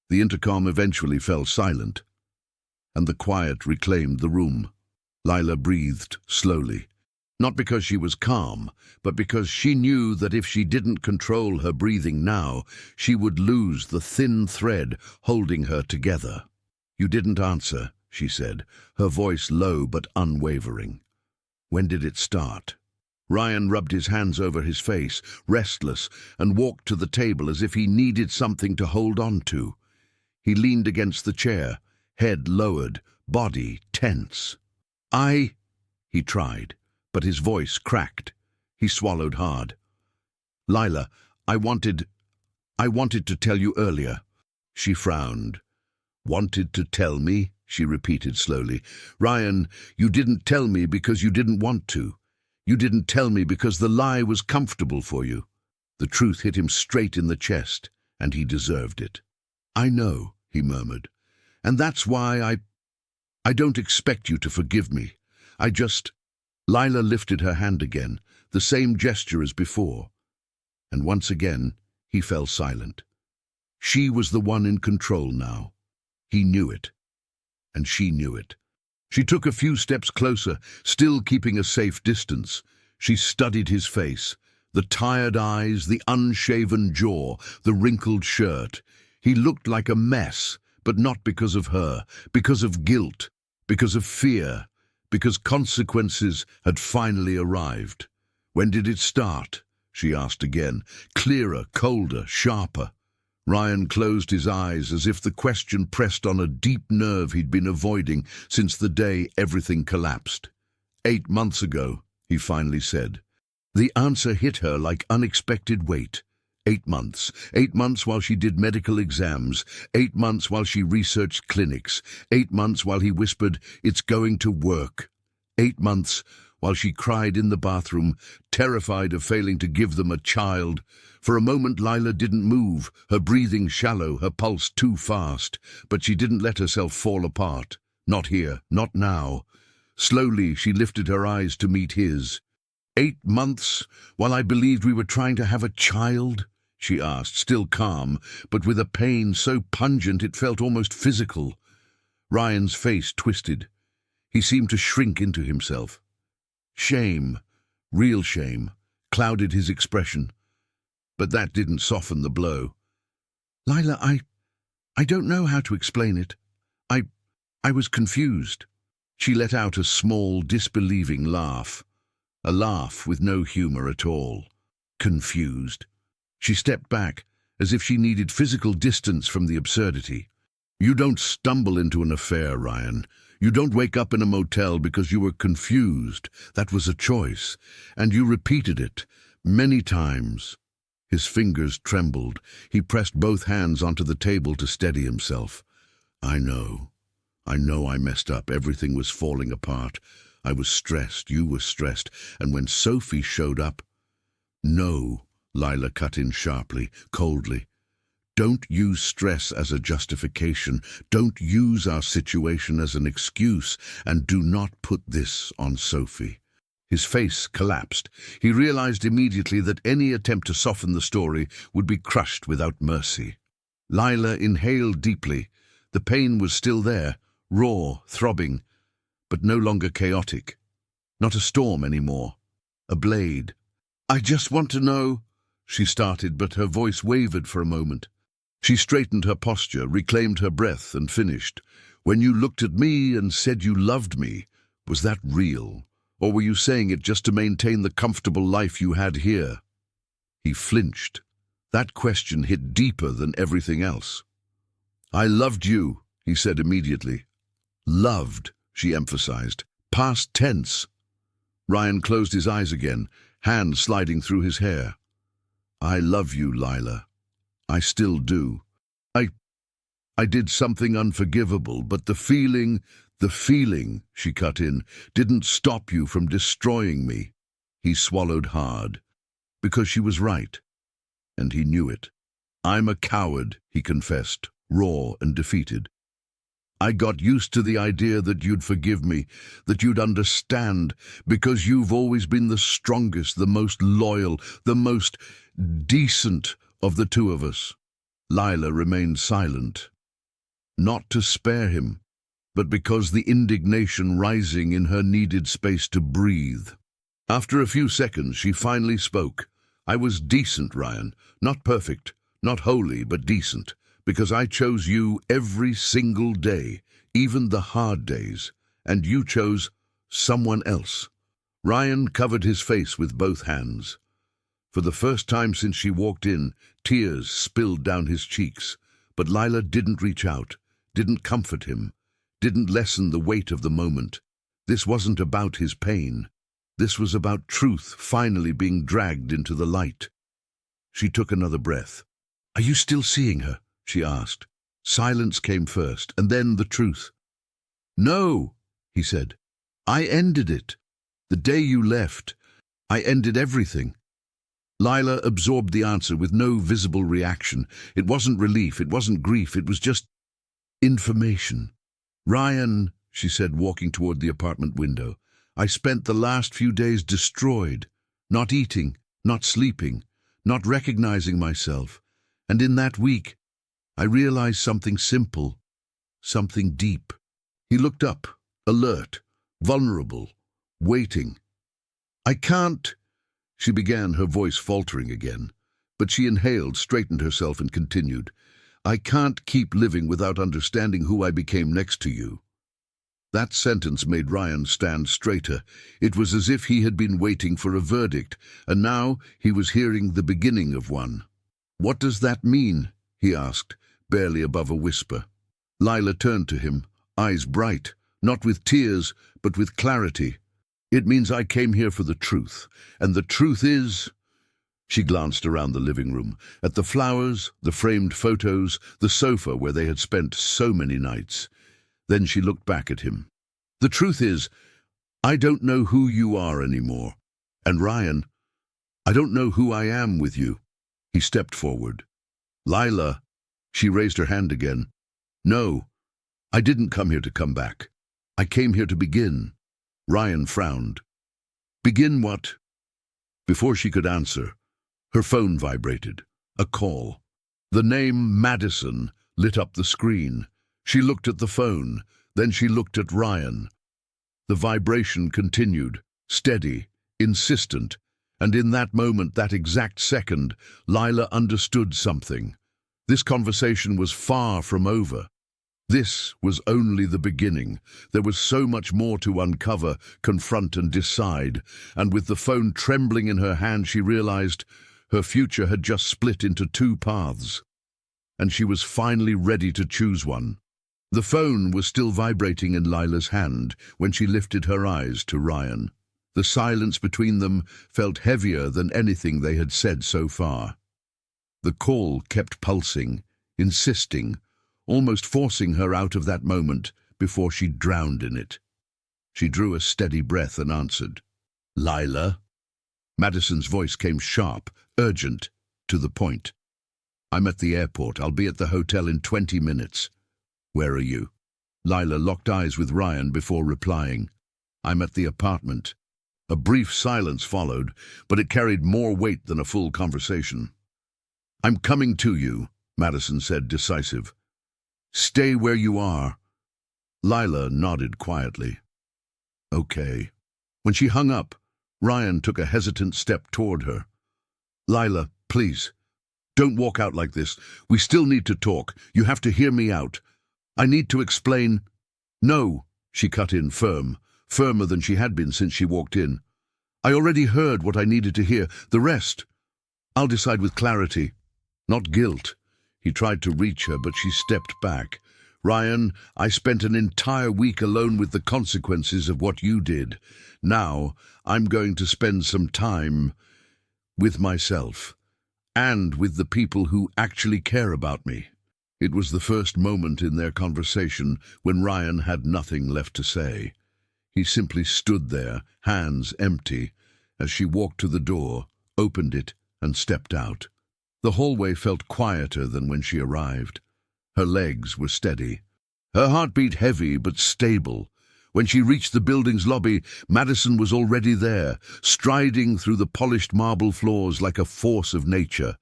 The intercom eventually fell silent, and the quiet reclaimed the room. Lila breathed slowly, not because she was calm, but because she knew that if she didn't control her breathing now, she would lose the thin thread holding her together. "You didn't answer," she said, her voice low but unwavering. "When did it start?" Ryan rubbed his hands over his face, restless, and walked to the table as if he needed something to hold on to. He leaned against the chair, head lowered, body tense. He tried, but his voice cracked. He swallowed hard. "Lila, I wanted to tell you earlier." She frowned. "Wanted to tell me?" she repeated slowly. "Ryan, you didn't tell me because you didn't want to. You didn't tell me because the lie was comfortable for you." The truth hit him straight in the chest, and he deserved it. "I know," he murmured, "and that's why I don't expect you to forgive me. I just—" Lila lifted her hand again, the same gesture as before, and once again he fell silent. She was the one in control now. He knew it, and she knew it. She took a few steps closer, still keeping a safe distance. She studied his face, the tired eyes, the unshaven jaw, the wrinkled shirt. He looked like a mess, but not because of her, because of guilt, because of fear, because consequences had finally arrived. "When did it start?" she asked again, clearer, colder, sharper. Ryan closed his eyes as if the question pressed on a deep nerve he'd been avoiding since the day everything collapsed. 8 months ago, he finally said. The answer hit her like unexpected weight. 8 months. 8 months while she did medical exams. 8 months while she researched clinics. 8 months while he whispered, "It's going to work." 8 months while she cried in the bathroom, terrified of failing to give them a child. For a moment Lila didn't move, her breathing shallow, her pulse too fast. But she didn't let herself fall apart. Not here, not now. Slowly she lifted her eyes to meet his. 8 months while I believed we were trying to have a child? She asked, still calm, but with a pain so pungent it felt almost physical. Ryan's face twisted. He seemed to shrink into himself. Shame, real shame, clouded his expression. But that didn't soften the blow. "Lila, I don't know how to explain it. I was confused." She let out a small, disbelieving laugh. A laugh with no humor at all. Confused. She stepped back, as if she needed physical distance from the absurdity. "You don't stumble into an affair, Ryan. You don't wake up in a motel because you were confused. That was a choice. And you repeated it, many times." His fingers trembled. He pressed both hands onto the table to steady himself. "I know. I know I messed up. Everything was falling apart. I was stressed. You were stressed. And when Sophie showed up... No, Lila cut in sharply, coldly. Don't use stress as a justification. Don't use our situation as an excuse. And do not put this on Sophie. His face collapsed. He realized immediately that any attempt to soften the story would be crushed without mercy. Lila inhaled deeply. The pain was still there, raw, throbbing, but no longer chaotic. Not a storm anymore. A blade. "I just want to know," she started, but her voice wavered for a moment. She straightened her posture, reclaimed her breath, and finished. "When you looked at me and said you loved me, was that real? Or were you saying it just to maintain the comfortable life you had here?" He flinched. That question hit deeper than everything else. "I loved you," he said immediately. "Loved," she emphasized. Past tense. Ryan closed his eyes again, hand sliding through his hair. "I love you, Lila. I still do. I did something unforgivable, but the feeling, she cut in, didn't stop you from destroying me." He swallowed hard. Because she was right. And he knew it. "I'm a coward," he confessed, raw and defeated. "I got used to the idea that you'd forgive me, that you'd understand, because you've always been the strongest, the most loyal, the most decent of the two of us." Lila remained silent. Not to spare him, but because the indignation rising in her needed space to breathe. After a few seconds, she finally spoke. "I was decent, Ryan. Not perfect, not holy, but decent. Because I chose you every single day, even the hard days. And you chose someone else." Ryan covered his face with both hands. For the first time since she walked in, tears spilled down his cheeks. But Lila didn't reach out, didn't comfort him, didn't lessen the weight of the moment. This wasn't about his pain. This was about truth finally being dragged into the light. She took another breath. "Are you still seeing her?" she asked. Silence came first, and then the truth. "No," he said. "I ended it. The day you left, I ended everything." Lila absorbed the answer with no visible reaction. It wasn't relief, it wasn't grief, it was just information. "Ryan," she said, walking toward the apartment window, "I spent the last few days destroyed, not eating, not sleeping, not recognizing myself. And in that week, I realized something simple, something deep." He looked up, alert, vulnerable, waiting. "I can't," she began, her voice faltering again. But she inhaled, straightened herself, and continued. "I can't keep living without understanding who I became next to you." That sentence made Ryan stand straighter. It was as if he had been waiting for a verdict, and now he was hearing the beginning of one. "What does that mean?" he asked, barely above a whisper. Lila turned to him, eyes bright, not with tears, but with clarity. "It means I came here for the truth, and the truth is..." She glanced around the living room, at the flowers, the framed photos, the sofa where they had spent so many nights. Then she looked back at him. "The truth is, I don't know who you are anymore. And Ryan, I don't know who I am with you." He stepped forward. "Lila," she raised her hand again. "No, I didn't come here to come back. I came here to begin." Ryan frowned. "Begin what?" Before she could answer, her phone vibrated. A call. The name Madison lit up the screen. She looked at the phone, then she looked at Ryan. The vibration continued, steady, insistent, and in that moment, that exact second, Lila understood something. This conversation was far from over. This was only the beginning. There was so much more to uncover, confront, and decide, and with the phone trembling in her hand, she realized her future had just split into two paths, and she was finally ready to choose one. The phone was still vibrating in Lila's hand when she lifted her eyes to Ryan. The silence between them felt heavier than anything they had said so far. The call kept pulsing, insisting, almost forcing her out of that moment before she drowned in it. She drew a steady breath and answered, "Lila?" Madison's voice came sharp, urgent, to the point. "I'm at the airport. I'll be at the hotel in 20 minutes. Where are you?" Lila locked eyes with Ryan before replying, "I'm at the apartment." A brief silence followed, but it carried more weight than a full conversation. "I'm coming to you," Madison said, decisive. "Stay where you are." Lila nodded quietly. "Okay." When she hung up, Ryan took a hesitant step toward her. "Lila, please, don't walk out like this. We still need to talk. You have to hear me out. I need to explain—" "No," she cut in firmer than she had been since she walked in. "I already heard what I needed to hear. The rest, I'll decide with clarity, not guilt." He tried to reach her, but she stepped back. "Ryan, I spent an entire week alone with the consequences of what you did. Now, I'm going to spend some time with myself, and with the people who actually care about me." It was the first moment in their conversation when Ryan had nothing left to say. He simply stood there, hands empty, as she walked to the door, opened it, and stepped out. The hallway felt quieter than when she arrived. Her legs were steady. Her heartbeat heavy but stable. When she reached the building's lobby, Madison was already there, striding through the polished marble floors like a force of nature.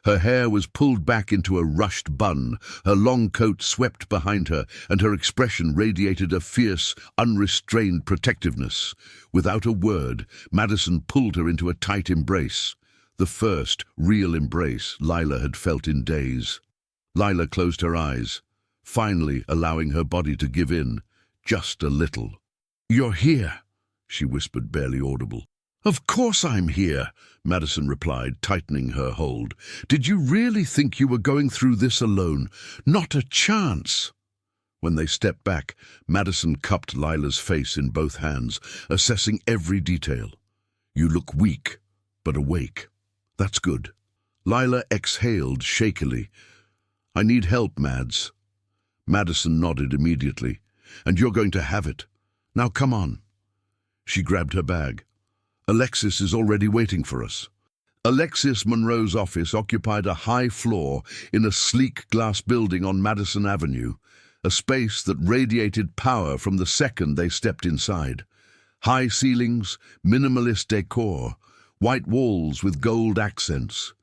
Her hair was pulled back into a rushed bun, her long coat swept behind her, and her expression radiated a fierce, unrestrained protectiveness. Without a word, Madison pulled her into a tight embrace. The first real embrace Lila had felt in days. Lila closed her eyes, finally allowing her body to give in, just a little. "You're here," she whispered, barely audible. "Of course I'm here," Madison replied, tightening her hold. "Did you really think you were going through this alone? Not a chance." When they stepped back, Madison cupped Lila's face in both hands, assessing every detail. "You look weak, but awake. That's good." Lila exhaled shakily. "I need help, Mads." Madison nodded immediately. "And you're going to have it. Now come on." She grabbed her bag. "Alexis is already waiting for us." Alexis Monroe's office occupied a high floor in a sleek glass building on Madison Avenue, a space that radiated power from the second they stepped inside. High ceilings, minimalist decor, white walls with gold accents.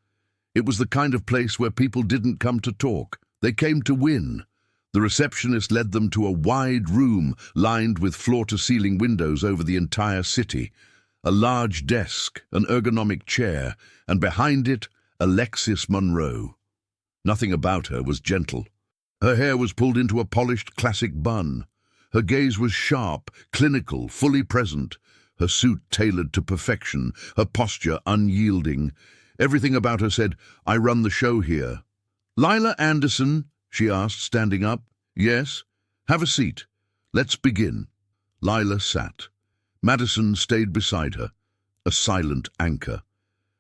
It was the kind of place where people didn't come to talk. They came to win. The receptionist led them to a wide room lined with floor-to-ceiling windows over the entire city. A large desk, an ergonomic chair, and behind it, Alexis Monroe. Nothing about her was gentle. Her hair was pulled into a polished classic bun. Her gaze was sharp, clinical, fully present. Her suit tailored to perfection, her posture unyielding. Everything about her said, "I run the show here." "Lila Anderson?" she asked, standing up. "Yes? Have a seat. Let's begin." Lila sat. Madison stayed beside her, a silent anchor.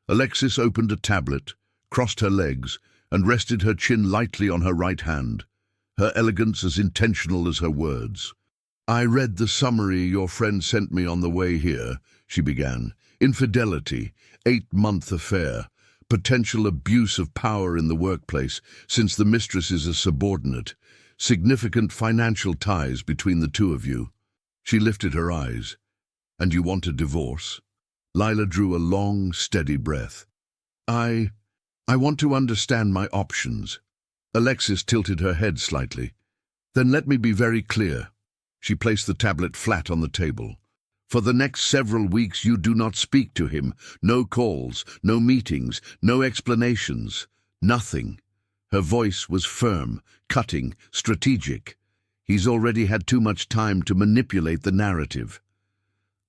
Alexis opened a tablet, crossed her legs, and rested her chin lightly on her right hand, her elegance as intentional as her words. "I read the summary your friend sent me on the way here," she began. "Infidelity, 8-month affair, potential abuse of power in the workplace since the mistress is a subordinate, significant financial ties between the two of you." She lifted her eyes. "And you want a divorce?" Lila drew a long, steady breath. I want to understand my options." Alexis tilted her head slightly. "Then let me be very clear." She placed the tablet flat on the table. "For the next several weeks you do not speak to him. No calls, no meetings, no explanations. Nothing." Her voice was firm, cutting, strategic. "He's already had too much time to manipulate the narrative."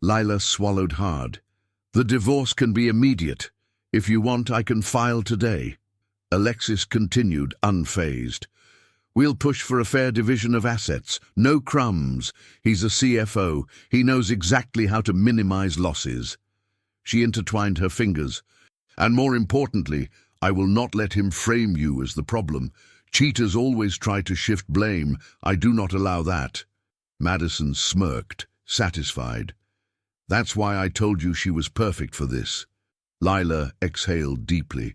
Lila swallowed hard. "The divorce can be immediate. If you want, I can file today." Alexis continued, unfazed. "We'll push for a fair division of assets. No crumbs. He's a CFO. He knows exactly how to minimize losses." She intertwined her fingers. "And more importantly, I will not let him frame you as the problem. Cheaters always try to shift blame. I do not allow that." Madison smirked, satisfied. That's why I told you she was perfect for this. Lila exhaled deeply.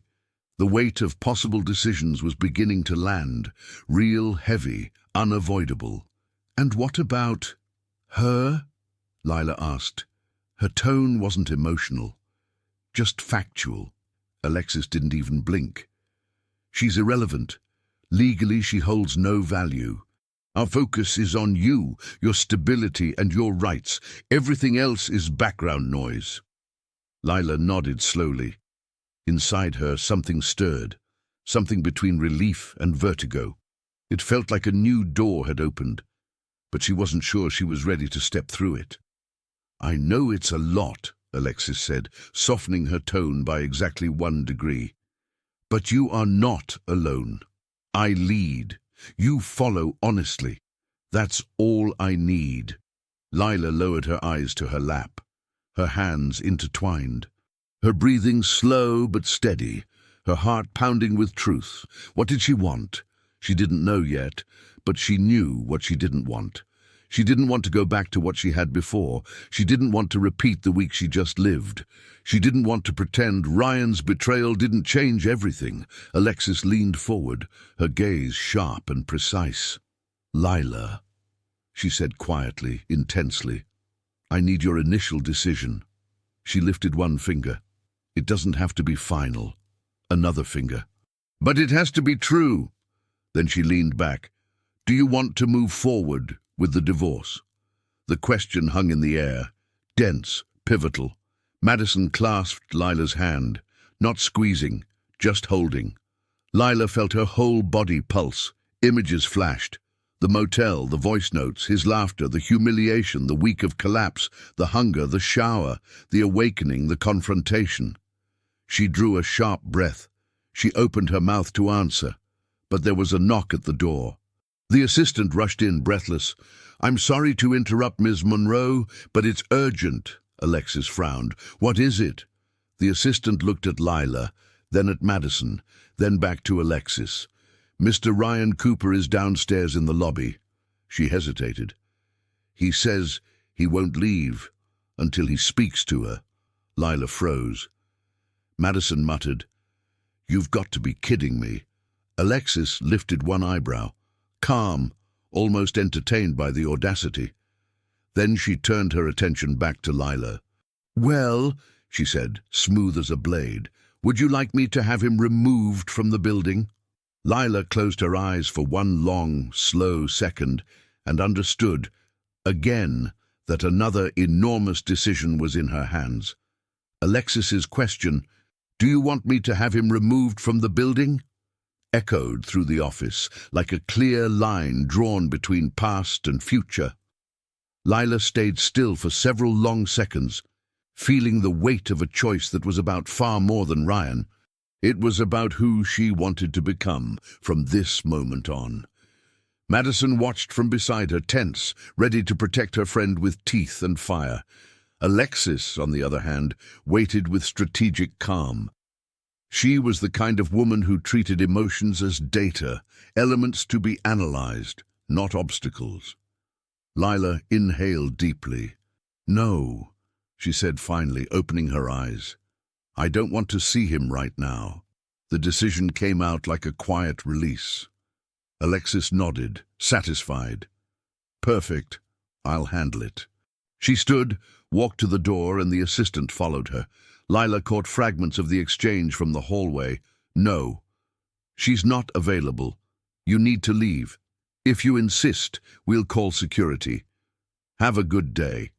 The weight of possible decisions was beginning to land, real, heavy, unavoidable. And what about her? Lila asked. Her tone wasn't emotional, just factual. Alexis didn't even blink. She's irrelevant. Legally, she holds no value. Our focus is on you, your stability and your rights. Everything else is background noise. Lila nodded slowly. Inside her, something stirred, something between relief and vertigo. It felt like a new door had opened, but she wasn't sure she was ready to step through it. I know it's a lot, Alexis said, softening her tone by exactly 1 degree. But you are not alone. I lead. You follow honestly. That's all I need. Lila lowered her eyes to her lap, her hands intertwined, her breathing slow but steady, her heart pounding with truth. What did she want? She didn't know yet, but she knew what she didn't want. She didn't want to go back to what she had before. She didn't want to repeat the week she just lived. She didn't want to pretend Ryan's betrayal didn't change everything. Alexis leaned forward, her gaze sharp and precise. Lila, she said quietly, intensely, I need your initial decision. She lifted one finger. It doesn't have to be final. Another finger. But it has to be true. Then she leaned back. Do you want to move forward with the divorce? The question hung in the air, dense, pivotal. Madison clasped Lila's hand, not squeezing, just holding. Lila felt her whole body pulse. Images flashed. The motel, the voice notes, his laughter, the humiliation, the week of collapse, the hunger, the shower, the awakening, the confrontation. She drew a sharp breath. She opened her mouth to answer, but there was a knock at the door. The assistant rushed in, breathless. I'm sorry to interrupt, Ms. Monroe, but it's urgent. Alexis frowned. What is it? The assistant looked at Lila, then at Madison, then back to Alexis. Mr. Ryan Cooper is downstairs in the lobby. She hesitated. He says he won't leave until he speaks to her. Lila froze. Madison muttered, You've got to be kidding me. Alexis lifted one eyebrow, calm, almost entertained by the audacity. Then she turned her attention back to Lila. Well, she said, smooth as a blade, would you like me to have him removed from the building? Lila closed her eyes for one long, slow second and understood, again, that another enormous decision was in her hands. Alexis's question, Do you want me to have him removed from the building? Echoed through the office like a clear line drawn between past and future. Lila stayed still for several long seconds, feeling the weight of a choice that was about far more than Ryan. It was about who she wanted to become from this moment on. Madison watched from beside her, tense, ready to protect her friend with teeth and fire. Alexis, on the other hand, waited with strategic calm. She was the kind of woman who treated emotions as data, elements to be analyzed, not obstacles. Lila inhaled deeply. No, she said finally, opening her eyes. I don't want to see him right now. The decision came out like a quiet release. Alexis nodded, satisfied. Perfect. I'll handle it. She stood, walked to the door, and the assistant followed her. Lila caught fragments of the exchange from the hallway. No. She's not available. You need to leave. If you insist, we'll call security. Have a good day.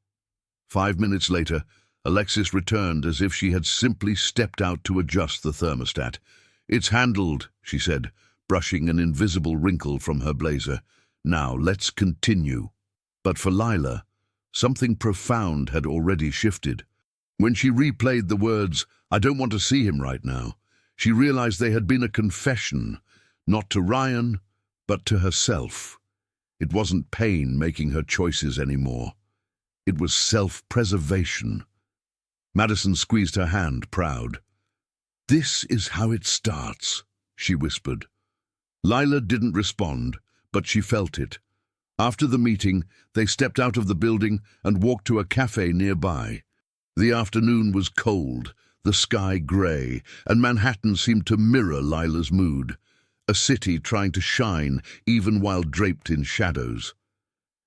5 minutes later, Alexis returned as if she had simply stepped out to adjust the thermostat. It's handled, she said, brushing an invisible wrinkle from her blazer. Now, let's continue. But for Lila, something profound had already shifted. When she replayed the words, I don't want to see him right now, she realized they had been a confession, not to Ryan, but to herself. It wasn't pain making her choices anymore. It was self-preservation. Madison squeezed her hand, proud. This is how it starts, she whispered. Lila didn't respond, but she felt it. After the meeting, they stepped out of the building and walked to a cafe nearby. The afternoon was cold, the sky grey, and Manhattan seemed to mirror Lila's mood, a city trying to shine even while draped in shadows.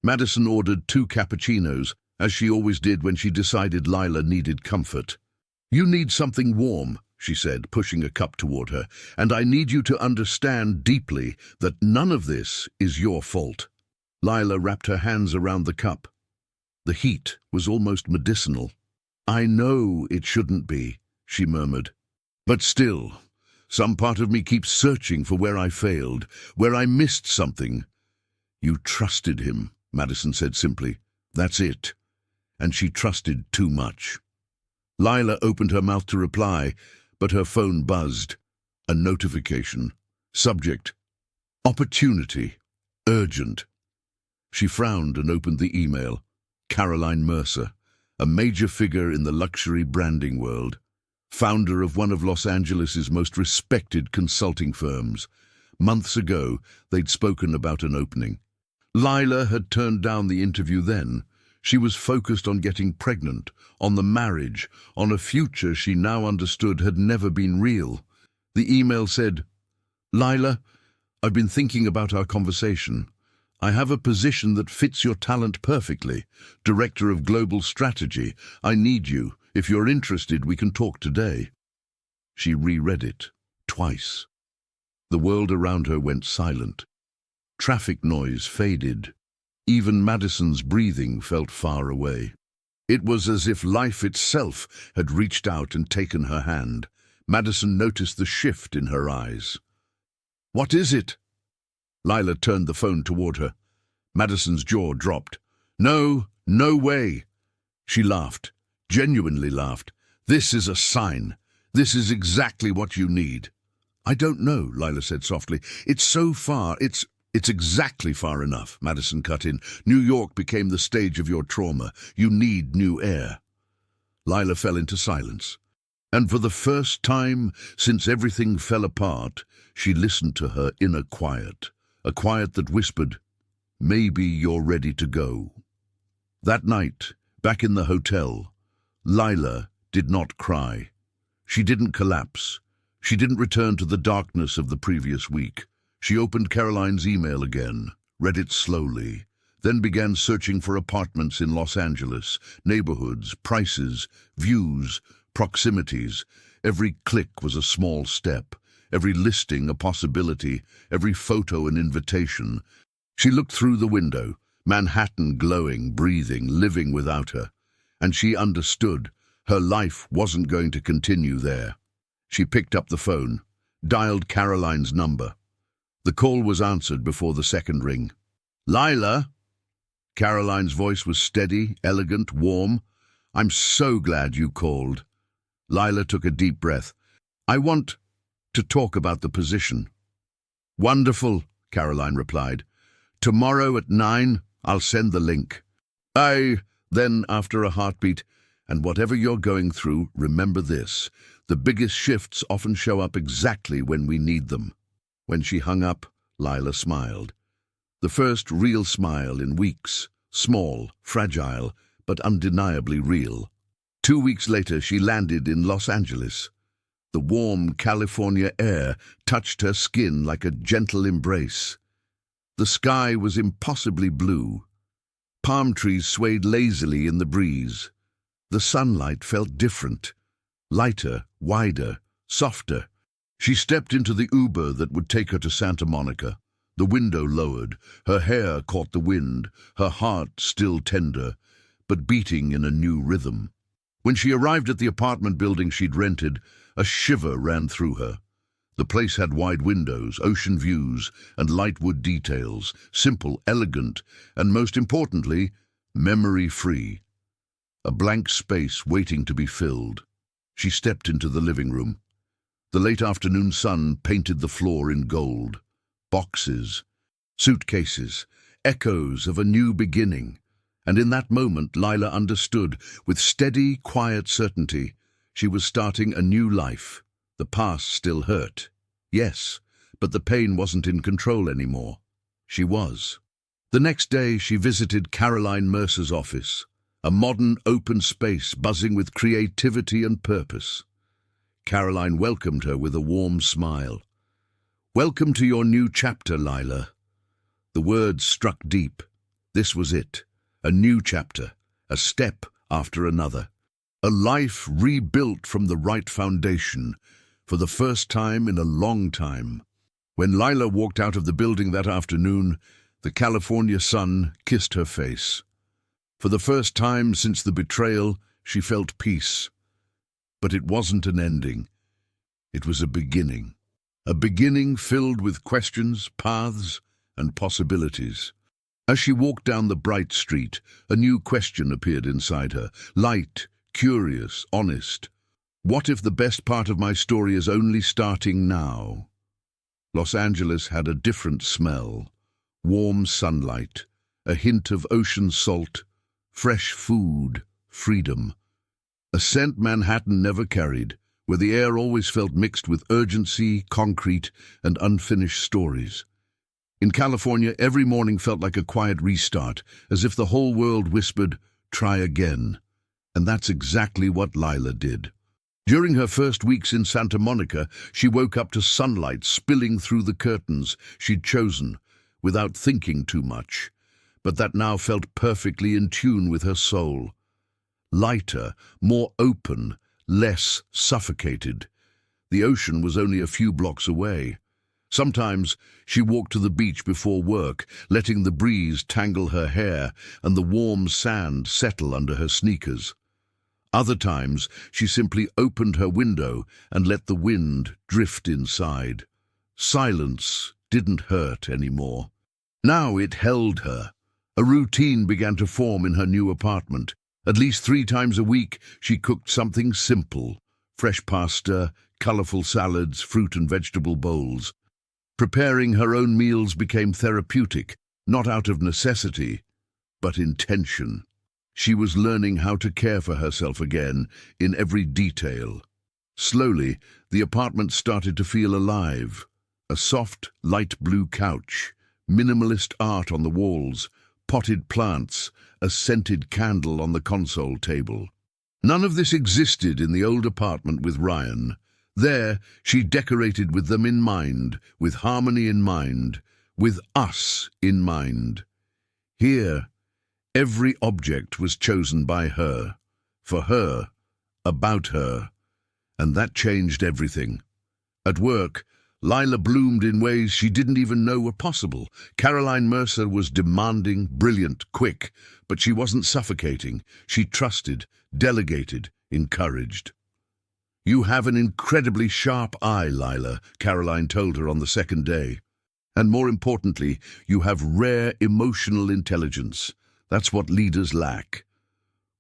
Madison ordered 2 cappuccinos, as she always did when she decided Lila needed comfort. "You need something warm," she said, pushing a cup toward her, "and I need you to understand deeply that none of this is your fault." Lila wrapped her hands around the cup. The heat was almost medicinal. "I know it shouldn't be," she murmured. "But still, some part of me keeps searching for where I failed, where I missed something." "You trusted him," Madison said simply. "That's it." And she trusted too much. Lila opened her mouth to reply, but her phone buzzed. A notification. Subject: Opportunity. Urgent. She frowned and opened the email. Caroline Mercer, a major figure in the luxury branding world, founder of one of Los Angeles' most respected consulting firms. Months ago, they'd spoken about an opening. Lila had turned down the interview then. She was focused on getting pregnant, on the marriage, on a future she now understood had never been real. The email said, "Lila, I've been thinking about our conversation. I have a position that fits your talent perfectly. Director of Global Strategy. I need you. If you're interested, we can talk today." She reread it, twice. The world around her went silent. Traffic noise faded. Even Madison's breathing felt far away. It was as if life itself had reached out and taken her hand. Madison noticed the shift in her eyes. "What is it?" Lila turned the phone toward her. Madison's jaw dropped. "No, no way." She laughed, genuinely laughed. "This is a sign. This is exactly what you need." "I don't know," Lila said softly. "It's so far, it's exactly far enough," Madison cut in. "New York became the stage of your trauma. You need new air." Lila fell into silence. And for the first time since everything fell apart, she listened to her inner quiet, a quiet that whispered, "Maybe you're ready to go." That night, back in the hotel, Lila did not cry. She didn't collapse. She didn't return to the darkness of the previous week. She opened Caroline's email again, read it slowly, then began searching for apartments in Los Angeles, neighborhoods, prices, views, proximities. Every click was a small step, every listing a possibility, every photo an invitation. She looked through the window, Manhattan glowing, breathing, living without her. And she understood her life wasn't going to continue there. She picked up the phone, dialed Caroline's number. The call was answered before the second ring. "Lila?" Caroline's voice was steady, elegant, warm. "I'm so glad you called." Lila took a deep breath. "I want to talk about the position." "Wonderful," Caroline replied. "Tomorrow at 9, I'll send the link." Then, after a heartbeat, "And whatever you're going through, remember this. The biggest shifts often show up exactly when we need them." When she hung up, Lila smiled. The first real smile in weeks, small, fragile, but undeniably real. 2 weeks later, she landed in Los Angeles. The warm California air touched her skin like a gentle embrace. The sky was impossibly blue. Palm trees swayed lazily in the breeze. The sunlight felt different, lighter, wider, softer. She stepped into the Uber that would take her to Santa Monica. The window lowered, her hair caught the wind, her heart still tender, but beating in a new rhythm. When she arrived at the apartment building she'd rented, a shiver ran through her. The place had wide windows, ocean views, and light wood details, simple, elegant, and most importantly, memory-free. A blank space waiting to be filled. She stepped into the living room. The late afternoon sun painted the floor in gold. Boxes, suitcases, echoes of a new beginning. And in that moment, Lila understood, with steady, quiet certainty, she was starting a new life. The past still hurt. Yes, but the pain wasn't in control anymore. She was. The next day, she visited Caroline Mercer's office, a modern open space buzzing with creativity and purpose. Caroline welcomed her with a warm smile. "Welcome to your new chapter, Lila." The words struck deep. This was it. A new chapter, a step after another. A life rebuilt from the right foundation, for the first time in a long time. When Lila walked out of the building that afternoon, the California sun kissed her face. For the first time since the betrayal, she felt peace. But it wasn't an ending. It was a beginning. A beginning filled with questions, paths, and possibilities. As she walked down the bright street, a new question appeared inside her. Light, curious, honest. What if the best part of my story is only starting now? Los Angeles had a different smell. Warm sunlight, a hint of ocean salt, fresh food, freedom. A scent Manhattan never carried, where the air always felt mixed with urgency, concrete, and unfinished stories. In California, every morning felt like a quiet restart, as if the whole world whispered, "Try again." And that's exactly what Lila did. During her first weeks in Santa Monica, she woke up to sunlight spilling through the curtains she'd chosen, without thinking too much, but that now felt perfectly in tune with her soul. Lighter, more open, less suffocated. The ocean was only a few blocks away. Sometimes she walked to the beach before work, letting the breeze tangle her hair and the warm sand settle under her sneakers. Other times she simply opened her window and let the wind drift inside. Silence didn't hurt anymore. Now it held her. A routine began to form in her new apartment. At least 3 times a week she cooked something simple: fresh pasta, colorful salads, fruit and vegetable bowls. Preparing her own meals became therapeutic, not out of necessity, but intention. She was learning how to care for herself again, in every detail. Slowly, the apartment started to feel alive. A soft, light blue couch, minimalist art on the walls, potted plants, a scented candle on the console table. None of this existed in the old apartment with Ryan. There, she decorated with them in mind, with harmony in mind, with us in mind. Here, every object was chosen by her, for her, about her, and that changed everything. At work, Lila bloomed in ways she didn't even know were possible. Caroline Mercer was demanding, brilliant, quick, but she wasn't suffocating. She trusted, delegated, encouraged. "You have an incredibly sharp eye, Lila," Caroline told her on the second day. "And more importantly, you have rare emotional intelligence. That's what leaders lack."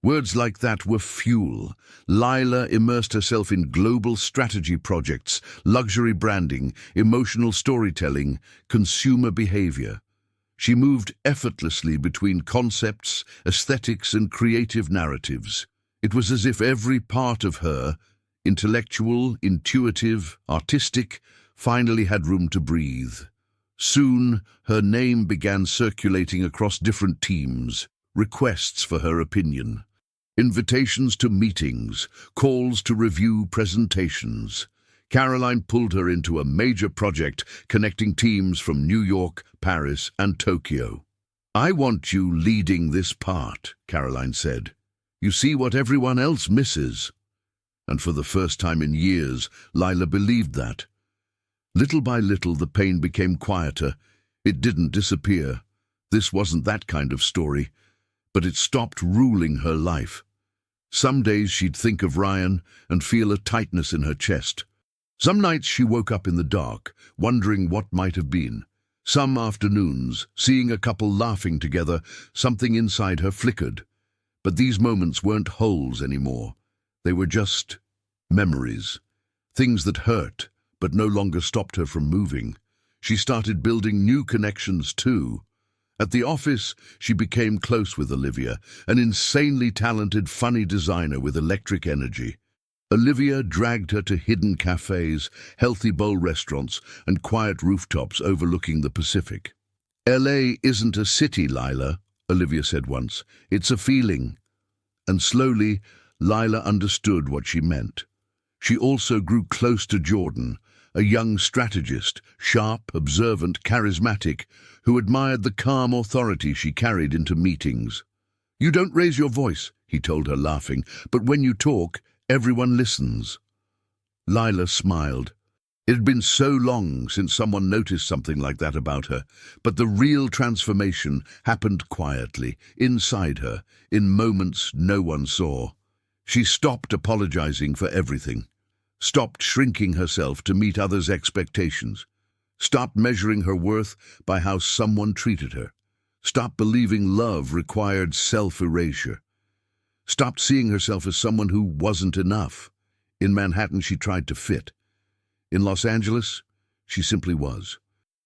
Words like that were fuel. Lila immersed herself in global strategy projects, luxury branding, emotional storytelling, consumer behavior. She moved effortlessly between concepts, aesthetics, and creative narratives. It was as if every part of her, intellectual, intuitive, artistic, finally had room to breathe. Soon, her name began circulating across different teams, requests for her opinion, invitations to meetings, calls to review presentations. Caroline pulled her into a major project connecting teams from New York, Paris, and Tokyo. "I want you leading this part," Caroline said. "You see what everyone else misses." And for the first time in years, Lila believed that. Little by little, the pain became quieter. It didn't disappear. This wasn't that kind of story, but it stopped ruling her life. Some days she'd think of Ryan and feel a tightness in her chest. Some nights she woke up in the dark, wondering what might have been. Some afternoons, seeing a couple laughing together, something inside her flickered. But these moments weren't holes anymore. They were just memories, things that hurt, but no longer stopped her from moving. She started building new connections too. At the office, she became close with Olivia, an insanely talented, funny designer with electric energy. Olivia dragged her to hidden cafes, healthy bowl restaurants, and quiet rooftops overlooking the Pacific. LA isn't a city, Lila, Olivia said once. It's a feeling. And slowly, Lila understood what she meant. She also grew close to Jordan, a young strategist, sharp, observant, charismatic, who admired the calm authority she carried into meetings. "You don't raise your voice," he told her, laughing, "but when you talk, everyone listens." Lila smiled. It had been so long since someone noticed something like that about her, but the real transformation happened quietly, inside her, in moments no one saw. She stopped apologizing for everything, stopped shrinking herself to meet others' expectations, stopped measuring her worth by how someone treated her, stopped believing love required self-erasure, stopped seeing herself as someone who wasn't enough. In Manhattan, she tried to fit. In Los Angeles, she simply was.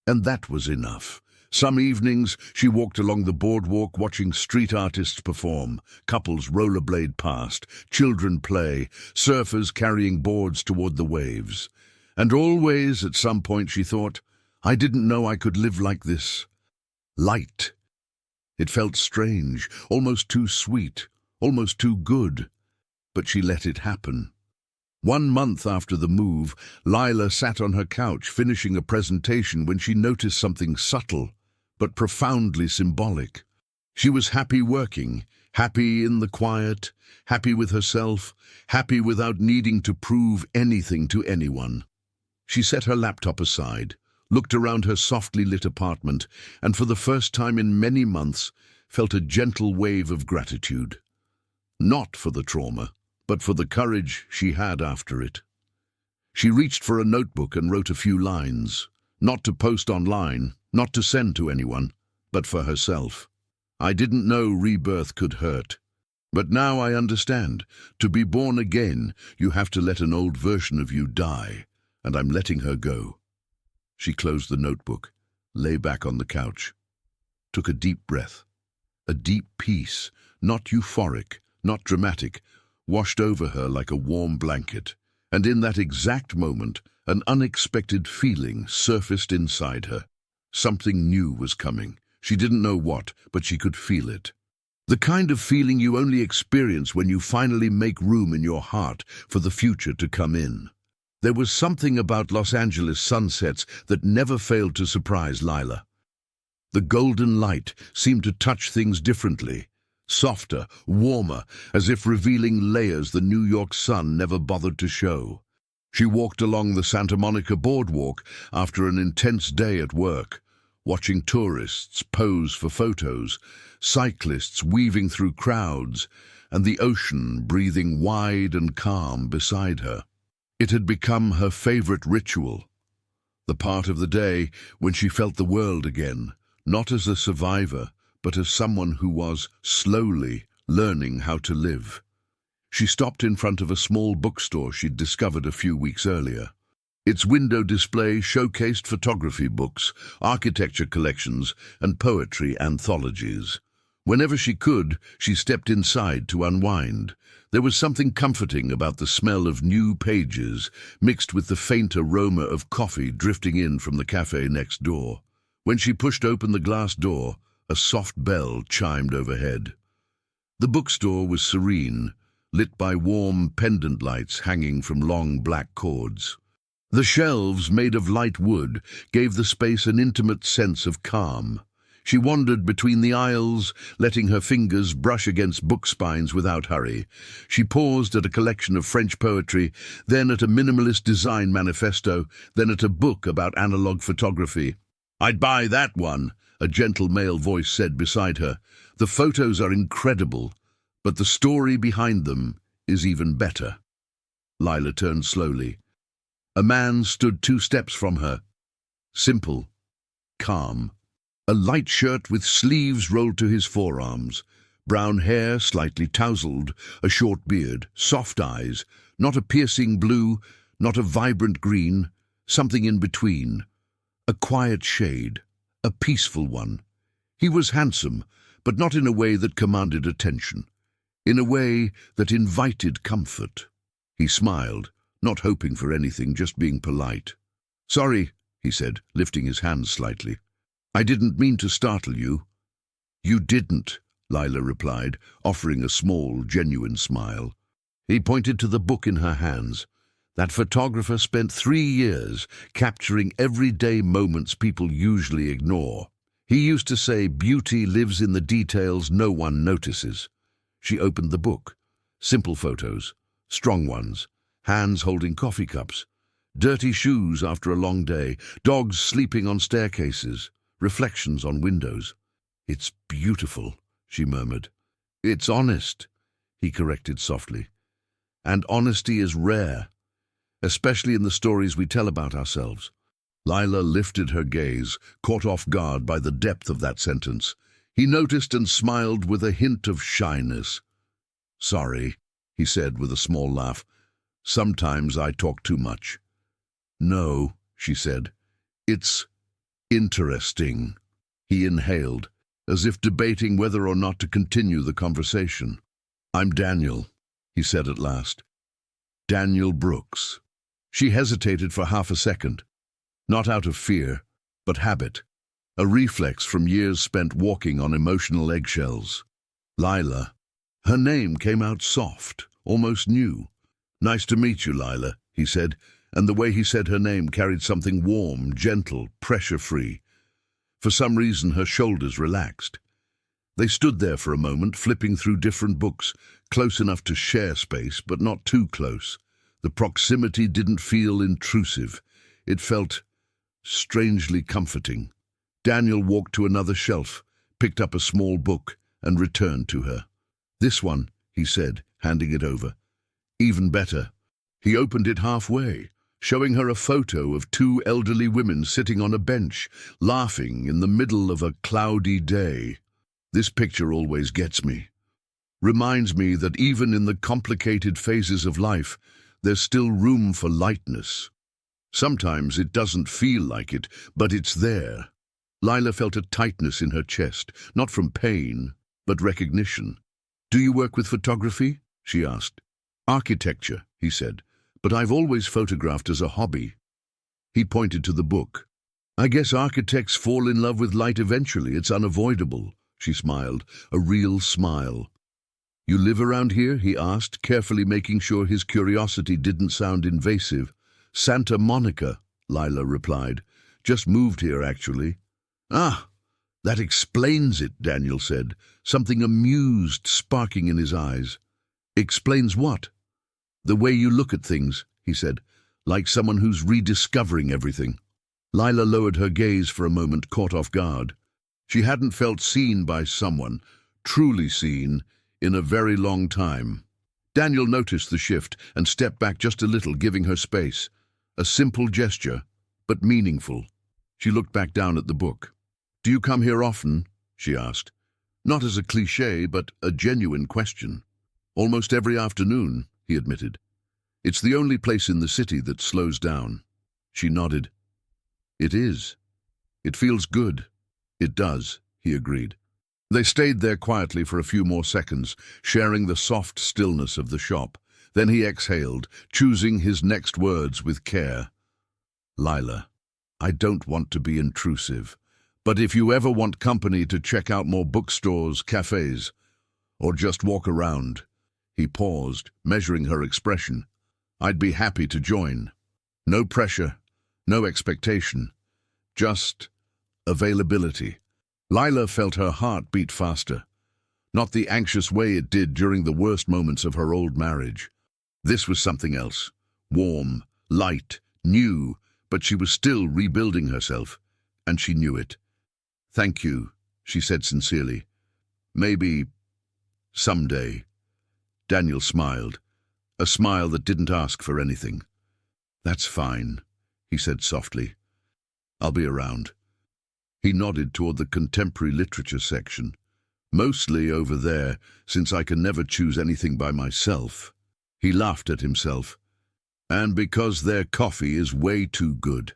And that was enough. Some evenings, she walked along the boardwalk watching street artists perform, couples rollerblade past, children play, surfers carrying boards toward the waves. And always, at some point, she thought, I didn't know I could live like this. Light. It felt strange, almost too sweet, almost too good. But she let it happen. 1 month after the move, Lila sat on her couch finishing a presentation when she noticed something subtle, but profoundly symbolic. She was happy working, happy in the quiet, happy with herself, happy without needing to prove anything to anyone. She set her laptop aside, looked around her softly lit apartment, and for the first time in many months felt a gentle wave of gratitude. Not for the trauma, but for the courage she had after it. She reached for a notebook and wrote a few lines, not to post online, not to send to anyone, but for herself. I didn't know rebirth could hurt. But now I understand. To be born again, you have to let an old version of you die, and I'm letting her go. She closed the notebook, lay back on the couch, took a deep breath. A deep peace, not euphoric, not dramatic, washed over her like a warm blanket, and in that exact moment, an unexpected feeling surfaced inside her. Something new was coming. She didn't know what, but she could feel it. The kind of feeling you only experience when you finally make room in your heart for the future to come in. There was something about Los Angeles sunsets that never failed to surprise Lila. The golden light seemed to touch things differently. Softer, warmer, as if revealing layers the New York sun never bothered to show. She walked along the Santa Monica boardwalk after an intense day at work, watching tourists pose for photos, cyclists weaving through crowds, and the ocean breathing wide and calm beside her. It had become her favorite ritual, the part of the day when she felt the world again, not as a survivor, but as someone who was slowly learning how to live. She stopped in front of a small bookstore she'd discovered a few weeks earlier. Its window display showcased photography books, architecture collections, and poetry anthologies. Whenever she could, she stepped inside to unwind. There was something comforting about the smell of new pages, mixed with the faint aroma of coffee drifting in from the cafe next door. When she pushed open the glass door, a soft bell chimed overhead. The bookstore was serene, lit by warm pendant lights hanging from long black cords. The shelves, made of light wood, gave the space an intimate sense of calm. She wandered between the aisles, letting her fingers brush against book spines without hurry. She paused at a collection of French poetry, then at a minimalist design manifesto, then at a book about analog photography. "I'd buy that one," a gentle male voice said beside her. "The photos are incredible, but the story behind them is even better." Lila turned slowly. A man stood 2 steps from her, simple, calm. A light shirt with sleeves rolled to his forearms, brown hair slightly tousled, a short beard, soft eyes, not a piercing blue, not a vibrant green, something in between, a quiet shade, a peaceful one. He was handsome, but not in a way that commanded attention, in a way that invited comfort. He smiled, not hoping for anything, just being polite. "Sorry," he said, lifting his hands slightly. I didn't mean to startle you. You didn't, Lila replied, offering a small, genuine smile. He pointed to the book in her hands. That photographer spent 3 years capturing everyday moments people usually ignore. He used to say beauty lives in the details no one notices. She opened the book. Simple photos, strong ones, hands holding coffee cups, dirty shoes after a long day, dogs sleeping on staircases, reflections on windows. It's beautiful, she murmured. It's honest, he corrected softly. And honesty is rare, especially in the stories we tell about ourselves. Lila lifted her gaze, caught off guard by the depth of that sentence. He noticed and smiled with a hint of shyness. Sorry, he said with a small laugh. Sometimes I talk too much. No, she said. It's interesting. He inhaled, as if debating whether or not to continue the conversation. I'm Daniel, he said at last. Daniel Brooks. She hesitated for half a second, not out of fear, but habit, a reflex from years spent walking on emotional eggshells. Lila. Her name came out soft, almost new. Nice to meet you, Lila, he said, and the way he said her name carried something warm, gentle, pressure-free. For some reason, her shoulders relaxed. They stood there for a moment, flipping through different books, close enough to share space, but not too close. The proximity didn't feel intrusive. It felt strangely comforting. Daniel walked to another shelf, picked up a small book, and returned to her. This one, he said, handing it over. Even better. He opened it halfway, showing her a photo of 2 elderly women sitting on a bench, laughing in the middle of a cloudy day. This picture always gets me. Reminds me that even in the complicated phases of life, there's still room for lightness. Sometimes it doesn't feel like it, but it's there. Lila felt a tightness in her chest, not from pain, but recognition. Do you work with photography? She asked. Architecture, he said, but I've always photographed as a hobby. He pointed to the book. I guess architects fall in love with light eventually. It's unavoidable, she smiled, a real smile. You live around here? He asked, carefully making sure his curiosity didn't sound invasive. Santa Monica, Lila replied. Just moved here, actually. Ah, that explains it, Daniel said, something amused sparking in his eyes. Explains what? The way you look at things, he said, like someone who's rediscovering everything. Lila lowered her gaze for a moment, caught off guard. She hadn't felt seen by someone, truly seen, in a very long time. Daniel noticed the shift and stepped back just a little, giving her space. A simple gesture, but meaningful. She looked back down at the book. Do you come here often? She asked. Not as a cliché, but a genuine question. Almost every afternoon, he admitted. It's the only place in the city that slows down. She nodded. It is. It feels good. It does, he agreed. They stayed there quietly for a few more seconds, sharing the soft stillness of the shop. Then he exhaled, choosing his next words with care. Lila, I don't want to be intrusive, but if you ever want company to check out more bookstores, cafes, or just walk around, he paused, measuring her expression, I'd be happy to join. No pressure, no expectation, just availability. Lila felt her heart beat faster, not the anxious way it did during the worst moments of her old marriage. This was something else, warm, light, new, but she was still rebuilding herself, and she knew it. Thank you, she said sincerely. Maybe someday. Daniel smiled, a smile that didn't ask for anything. That's fine, he said softly. I'll be around. He nodded toward the contemporary literature section. Mostly over there, since I can never choose anything by myself. He laughed at himself. And because their coffee is way too good.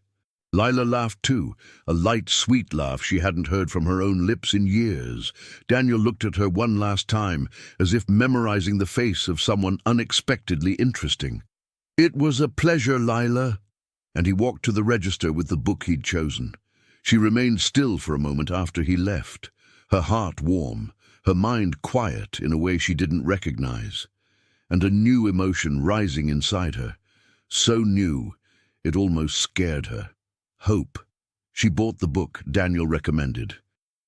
Lila laughed too, a light, sweet laugh she hadn't heard from her own lips in years. Daniel looked at her one last time, as if memorizing the face of someone unexpectedly interesting. It was a pleasure, Lila. And he walked to the register with the book he'd chosen. She remained still for a moment after he left, her heart warm, her mind quiet in a way she didn't recognize, and a new emotion rising inside her, so new it almost scared her. Hope. She bought the book Daniel recommended,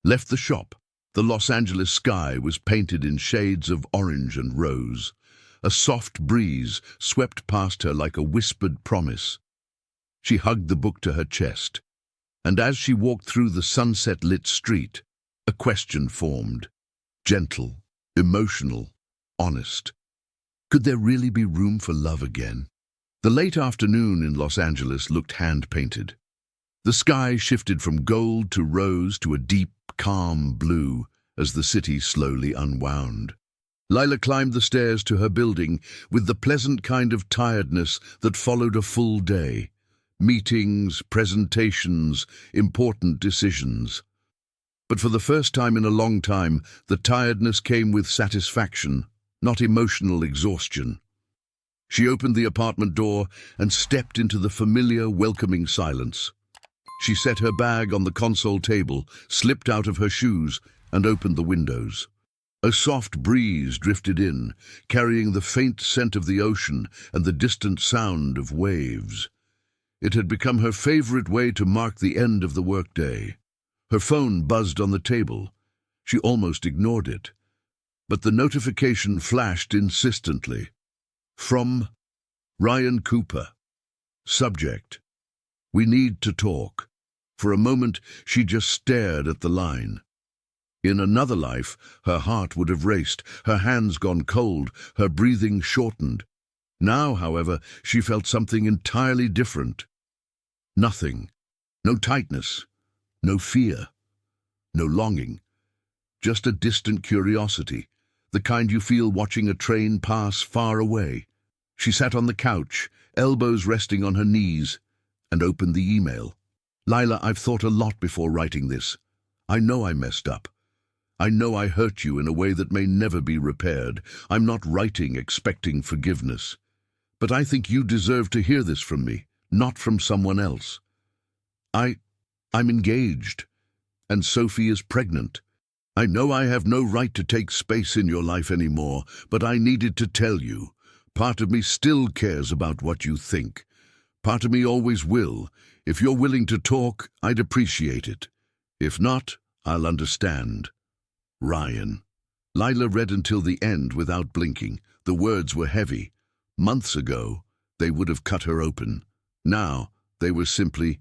left the shop. The Los Angeles sky was painted in shades of orange and rose. A soft breeze swept past her like a whispered promise. She hugged the book to her chest, and as she walked through the sunset-lit street, a question formed. Gentle, emotional, honest. Could there really be room for love again? The late afternoon in Los Angeles looked hand-painted. The sky shifted from gold to rose to a deep, calm blue as the city slowly unwound. Lila climbed the stairs to her building with the pleasant kind of tiredness that followed a full day. Meetings, presentations, important decisions. But for the first time in a long time, the tiredness came with satisfaction, not emotional exhaustion. She opened the apartment door and stepped into the familiar, welcoming silence. She set her bag on the console table, slipped out of her shoes, and opened the windows. A soft breeze drifted in, carrying the faint scent of the ocean and the distant sound of waves. It had become her favorite way to mark the end of the workday. Her phone buzzed on the table. She almost ignored it. But the notification flashed insistently. From Ryan Cooper. Subject: We need to talk. For a moment, she just stared at the line. In another life, her heart would have raced, her hands gone cold, her breathing shortened. Now, however, she felt something entirely different. Nothing. No tightness. No fear. No longing. Just a distant curiosity, the kind you feel watching a train pass far away. She sat on the couch, elbows resting on her knees, and opened the email. Lila, I've thought a lot before writing this. I know I messed up. I know I hurt you in a way that may never be repaired. I'm not writing expecting forgiveness. But I think you deserve to hear this from me, not from someone else. I'm engaged, and Sophie is pregnant. I know I have no right to take space in your life anymore, but I needed to tell you. Part of me still cares about what you think. Part of me always will. If you're willing to talk, I'd appreciate it. If not, I'll understand. Ryan. Lila read until the end without blinking. The words were heavy. Months ago, they would have cut her open. Now, they were simply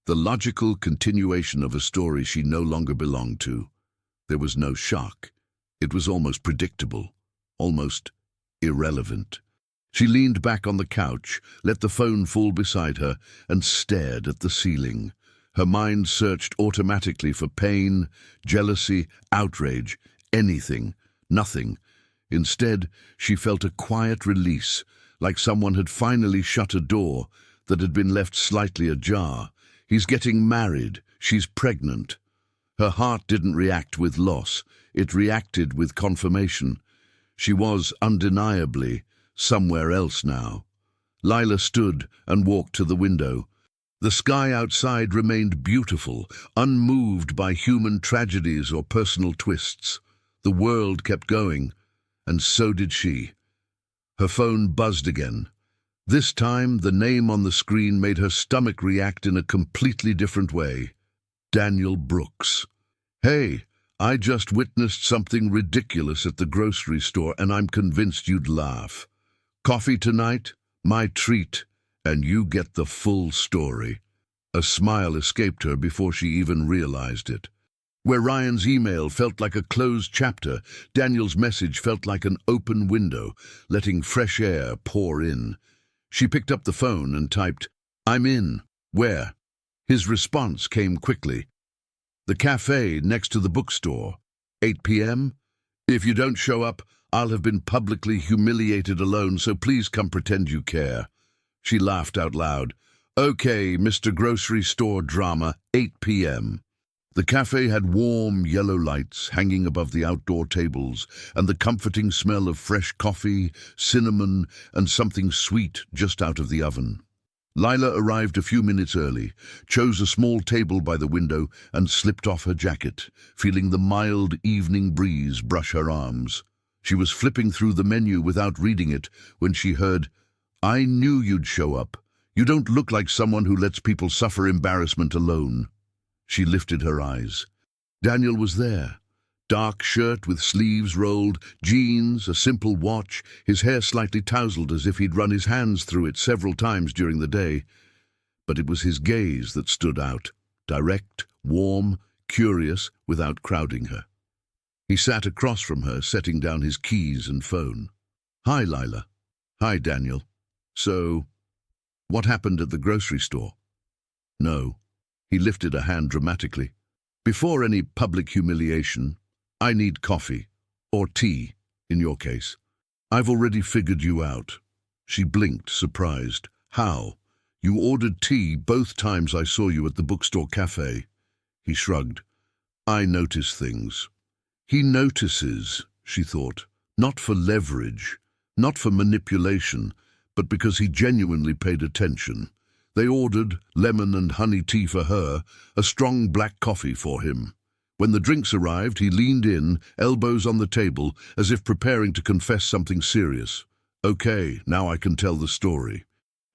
the logical continuation of a story she no longer belonged to. There was no shock. It was almost predictable, almost irrelevant. She leaned back on the couch, let the phone fall beside her, and stared at the ceiling. Her mind searched automatically for pain, jealousy, outrage, anything, nothing. Instead, she felt a quiet release, like someone had finally shut a door that had been left slightly ajar. He's getting married. She's pregnant. Her heart didn't react with loss. It reacted with confirmation. She was undeniably somewhere else now. Lila stood and walked to the window. The sky outside remained beautiful, unmoved by human tragedies or personal twists. The world kept going, and so did she. Her phone buzzed again. This time, the name on the screen made her stomach react in a completely different way. Daniel Brooks. Hey, I just witnessed something ridiculous at the grocery store, and I'm convinced you'd laugh. Coffee tonight? My treat, and you get the full story. A smile escaped her before she even realized it. Where Ryan's email felt like a closed chapter, Daniel's message felt like an open window, letting fresh air pour in. She picked up the phone and typed, "I'm in. Where?" His response came quickly. "The cafe next to the bookstore. 8 p.m.? If you don't show up, I'll have been publicly humiliated alone, so please come pretend you care." She laughed out loud. "Okay, Mr. Grocery Store Drama, 8 p.m. The cafe had warm yellow lights hanging above the outdoor tables and the comforting smell of fresh coffee, cinnamon, and something sweet just out of the oven. Lila arrived a few minutes early, chose a small table by the window and slipped off her jacket, feeling the mild evening breeze brush her arms. She was flipping through the menu without reading it when she heard, "I knew you'd show up. You don't look like someone who lets people suffer embarrassment alone." She lifted her eyes. Daniel was there. Dark shirt with sleeves rolled, jeans, a simple watch, his hair slightly tousled as if he'd run his hands through it several times during the day. But it was his gaze that stood out, direct, warm, curious, without crowding her. He sat across from her, setting down his keys and phone. "Hi, Lila." "Hi, Daniel. So, what happened at the grocery store?" "No." He lifted a hand dramatically. "Before any public humiliation, I need coffee, or tea, in your case. I've already figured you out." She blinked, surprised. "How? You ordered tea both times I saw you at the bookstore cafe." He shrugged. "I notice things." He notices, she thought, not for leverage, not for manipulation, but because he genuinely paid attention. They ordered lemon and honey tea for her, a strong black coffee for him. When the drinks arrived, he leaned in, elbows on the table, as if preparing to confess something serious. "Okay, now I can tell the story.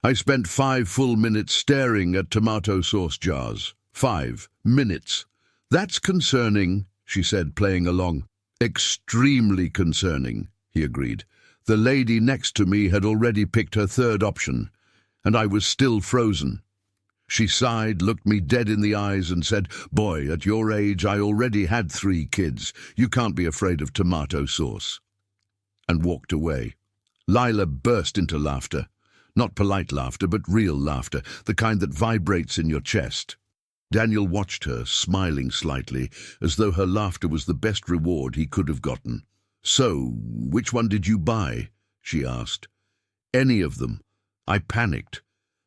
I spent 5 full minutes staring at tomato sauce jars. 5 minutes. That's concerning," she said, playing along. "Extremely concerning," he agreed. "The lady next to me had already picked her third option, and I was still frozen." She sighed, looked me dead in the eyes and said, "Boy, at your age I already had 3 kids. You can't be afraid of tomato sauce." And walked away. Lila burst into laughter. Not polite laughter, but real laughter, the kind that vibrates in your chest. Daniel watched her, smiling slightly, as though her laughter was the best reward he could have gotten. "So, which one did you buy?" she asked. "Any of them." I panicked.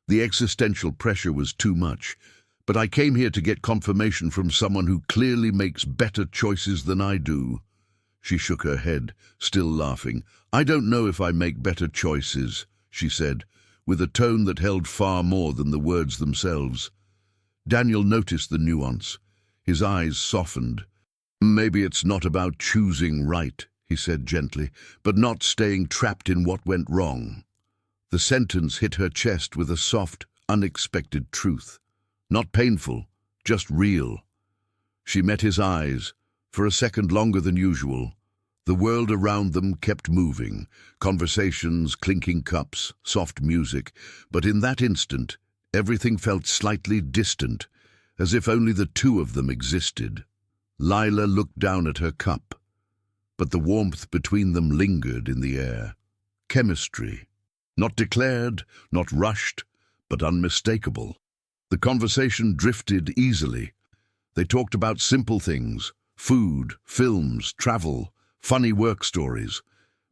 The existential pressure was too much, but I came here to get confirmation from someone who clearly makes better choices than I do. She shook her head, still laughing. "I don't know if I make better choices," she said, with a tone that held far more than the words themselves. Daniel noticed the nuance. His eyes softened. "Maybe it's not about choosing right," he said gently, "but not staying trapped in what went wrong." The sentence hit her chest with a soft, unexpected truth. Not painful, just real. She met his eyes, for a second longer than usual. The world around them kept moving, conversations, clinking cups, soft music, but in that instant, everything felt slightly distant, as if only the two of them existed. Lila looked down at her cup, but the warmth between them lingered in the air. Chemistry. Not declared, not rushed, but unmistakable. The conversation drifted easily. They talked about simple things, food, films, travel, funny work stories.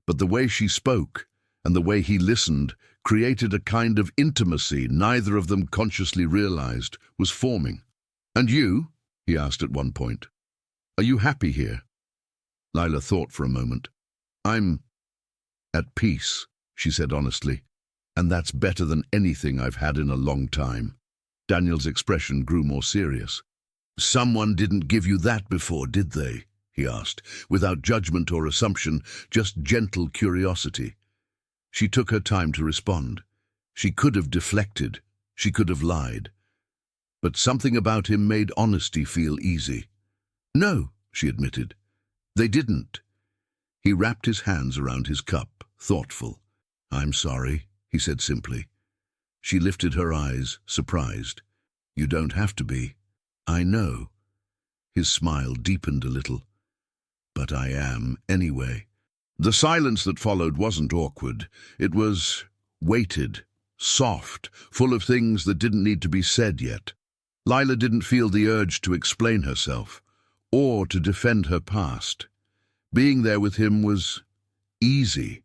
But the way she spoke, and the way he listened, created a kind of intimacy neither of them consciously realized was forming. "And you?" he asked at one point. "Are you happy here?" Lila thought for a moment. "I'm at peace," she said honestly, "and that's better than anything I've had in a long time." Daniel's expression grew more serious. "Someone didn't give you that before, did they?" he asked, without judgment or assumption, just gentle curiosity. She took her time to respond. She could have deflected, she could have lied. But something about him made honesty feel easy. "No," she admitted. "They didn't." He wrapped his hands around his cup, thoughtful. "I'm sorry," he said simply. She lifted her eyes, surprised. "You don't have to be." "I know." His smile deepened a little. "But I am, anyway." The silence that followed wasn't awkward. It was weighted, soft, full of things that didn't need to be said yet. Lila didn't feel the urge to explain herself, or to defend her past. Being there with him was easy.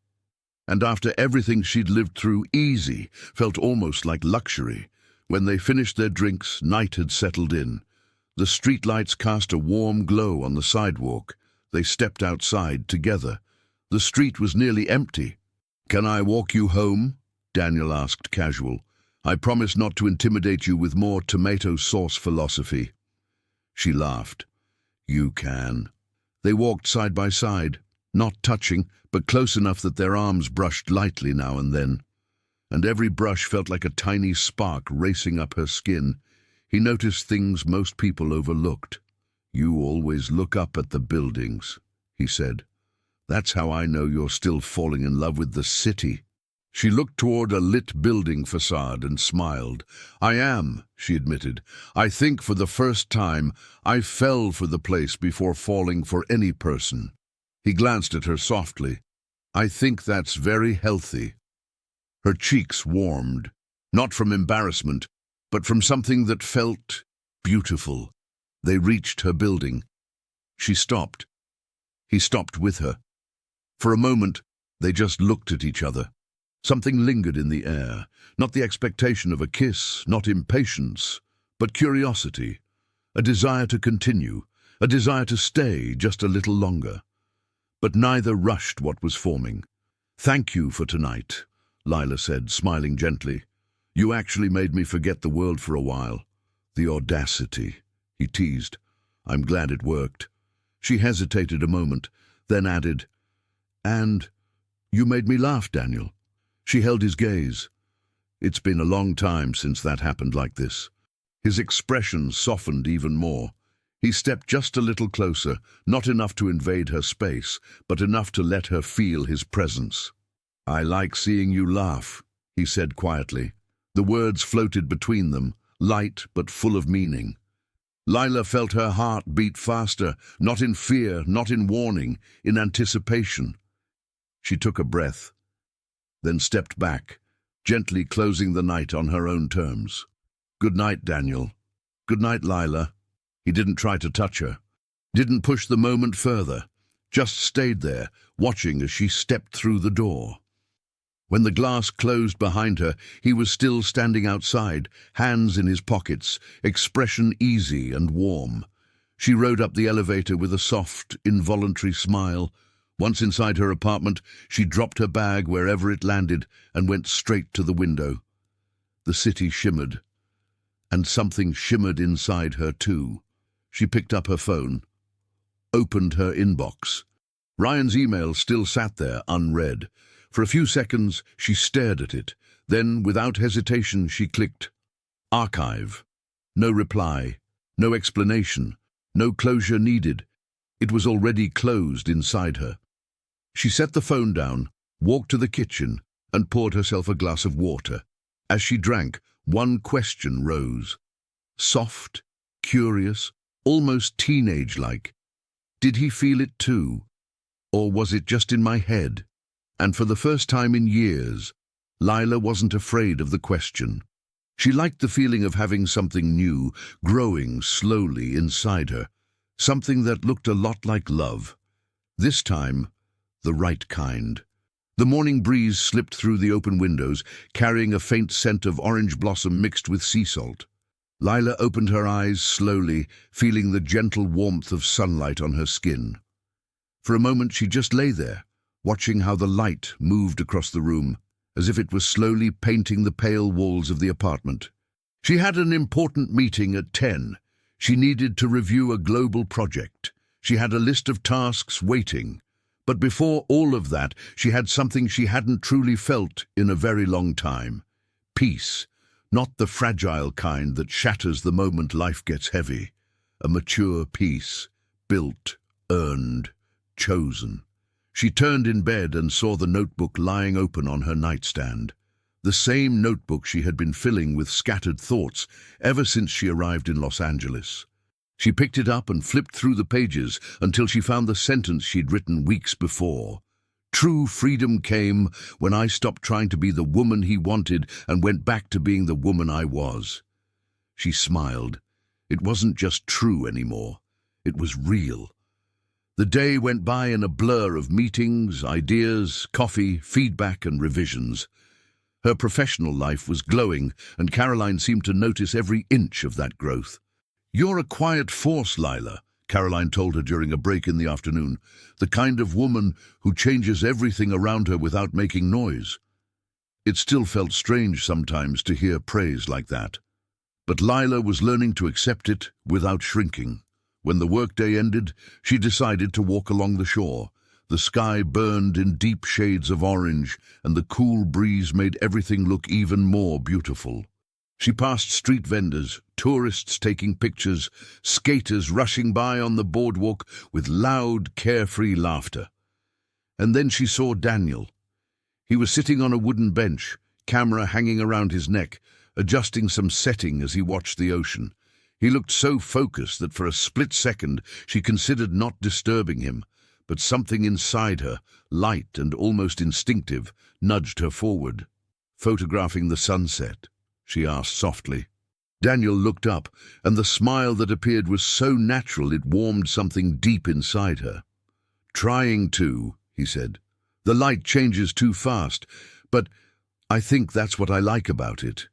And after everything she'd lived through, easy felt almost like luxury. When they finished their drinks, night had settled in. The streetlights cast a warm glow on the sidewalk. They stepped outside together. The street was nearly empty. "Can I walk you home?" Daniel asked, casual. I promise not to intimidate you with more tomato sauce philosophy." She laughed. "You can." They walked side by side, not touching, but close enough that their arms brushed lightly now and then. And every brush felt like a tiny spark racing up her skin. He noticed things most people overlooked. "You always look up at the buildings," he said. "That's how I know you're still falling in love with the city." She looked toward a lit building facade and smiled. "I am," she admitted. "I think for the first time I fell for the place before falling for any person." He glanced at her softly. "I think that's very healthy." Her cheeks warmed, not from embarrassment, but from something that felt beautiful. They reached her building. She stopped. He stopped with her. For a moment, they just looked at each other. Something lingered in the air, not the expectation of a kiss, not impatience, but curiosity, a desire to continue, a desire to stay just a little longer. But neither rushed what was forming. "Thank you for tonight," Lila said, smiling gently. "You actually made me forget the world for a while." "The audacity," he teased. "I'm glad it worked." She hesitated a moment, then added, "And you made me laugh, Daniel." She held his gaze. It's been a long time since that happened like this. His expression softened even more. He stepped just a little closer, not enough to invade her space, but enough to let her feel his presence. "I like seeing you laugh," he said quietly. The words floated between them, light but full of meaning. Lila felt her heart beat faster, not in fear, not in warning, in anticipation. She took a breath, then stepped back, gently closing the night on her own terms. "Good night, Daniel." "Good night, Lila." He didn't try to touch her, didn't push the moment further, just stayed there, watching as she stepped through the door. When the glass closed behind her, he was still standing outside, hands in his pockets, expression easy and warm. She rode up the elevator with a soft, involuntary smile. Once inside her apartment, she dropped her bag wherever it landed and went straight to the window. The city shimmered, and something shimmered inside her too. She picked up her phone, opened her inbox. Ryan's email still sat there, unread. For a few seconds, she stared at it. Then, without hesitation, she clicked Archive. No reply, no explanation, no closure needed. It was already closed inside her. She set the phone down, walked to the kitchen, and poured herself a glass of water. As she drank, one question rose. Soft, curious, almost teenage-like. Did he feel it too? Or was it just in my head? And for the first time in years, Lila wasn't afraid of the question. She liked the feeling of having something new, growing slowly inside her, something that looked a lot like love. This time, the right kind. The morning breeze slipped through the open windows, carrying a faint scent of orange blossom mixed with sea salt. Lila opened her eyes slowly, feeling the gentle warmth of sunlight on her skin. For a moment she just lay there, watching how the light moved across the room, as if it was slowly painting the pale walls of the apartment. She had an important meeting at 10. She needed to review a global project. She had a list of tasks waiting. But before all of that, she had something she hadn't truly felt in a very long time. Peace, not the fragile kind that shatters the moment life gets heavy. A mature peace, built, earned, chosen. She turned in bed and saw the notebook lying open on her nightstand. The same notebook she had been filling with scattered thoughts ever since she arrived in Los Angeles. She picked it up and flipped through the pages until she found the sentence she'd written weeks before. "True freedom came when I stopped trying to be the woman he wanted and went back to being the woman I was." She smiled. It wasn't just true anymore. It was real. The day went by in a blur of meetings, ideas, coffee, feedback, and revisions. Her professional life was glowing, and Caroline seemed to notice every inch of that growth. "You're a quiet force, Lila," Caroline told her during a break in the afternoon. "The kind of woman who changes everything around her without making noise." It still felt strange sometimes to hear praise like that. But Lila was learning to accept it without shrinking. When the workday ended, she decided to walk along the shore. The sky burned in deep shades of orange, and the cool breeze made everything look even more beautiful. She passed street vendors, tourists taking pictures, skaters rushing by on the boardwalk with loud, carefree laughter. And then she saw Daniel. He was sitting on a wooden bench, camera hanging around his neck, adjusting some setting as he watched the ocean. He looked so focused that for a split second she considered not disturbing him, but something inside her, light and almost instinctive, nudged her forward. "Photographing the sunset?" she asked softly. Daniel looked up, and the smile that appeared was so natural it warmed something deep inside her. "Trying to," he said. "The light changes too fast, but I think that's what I like about it.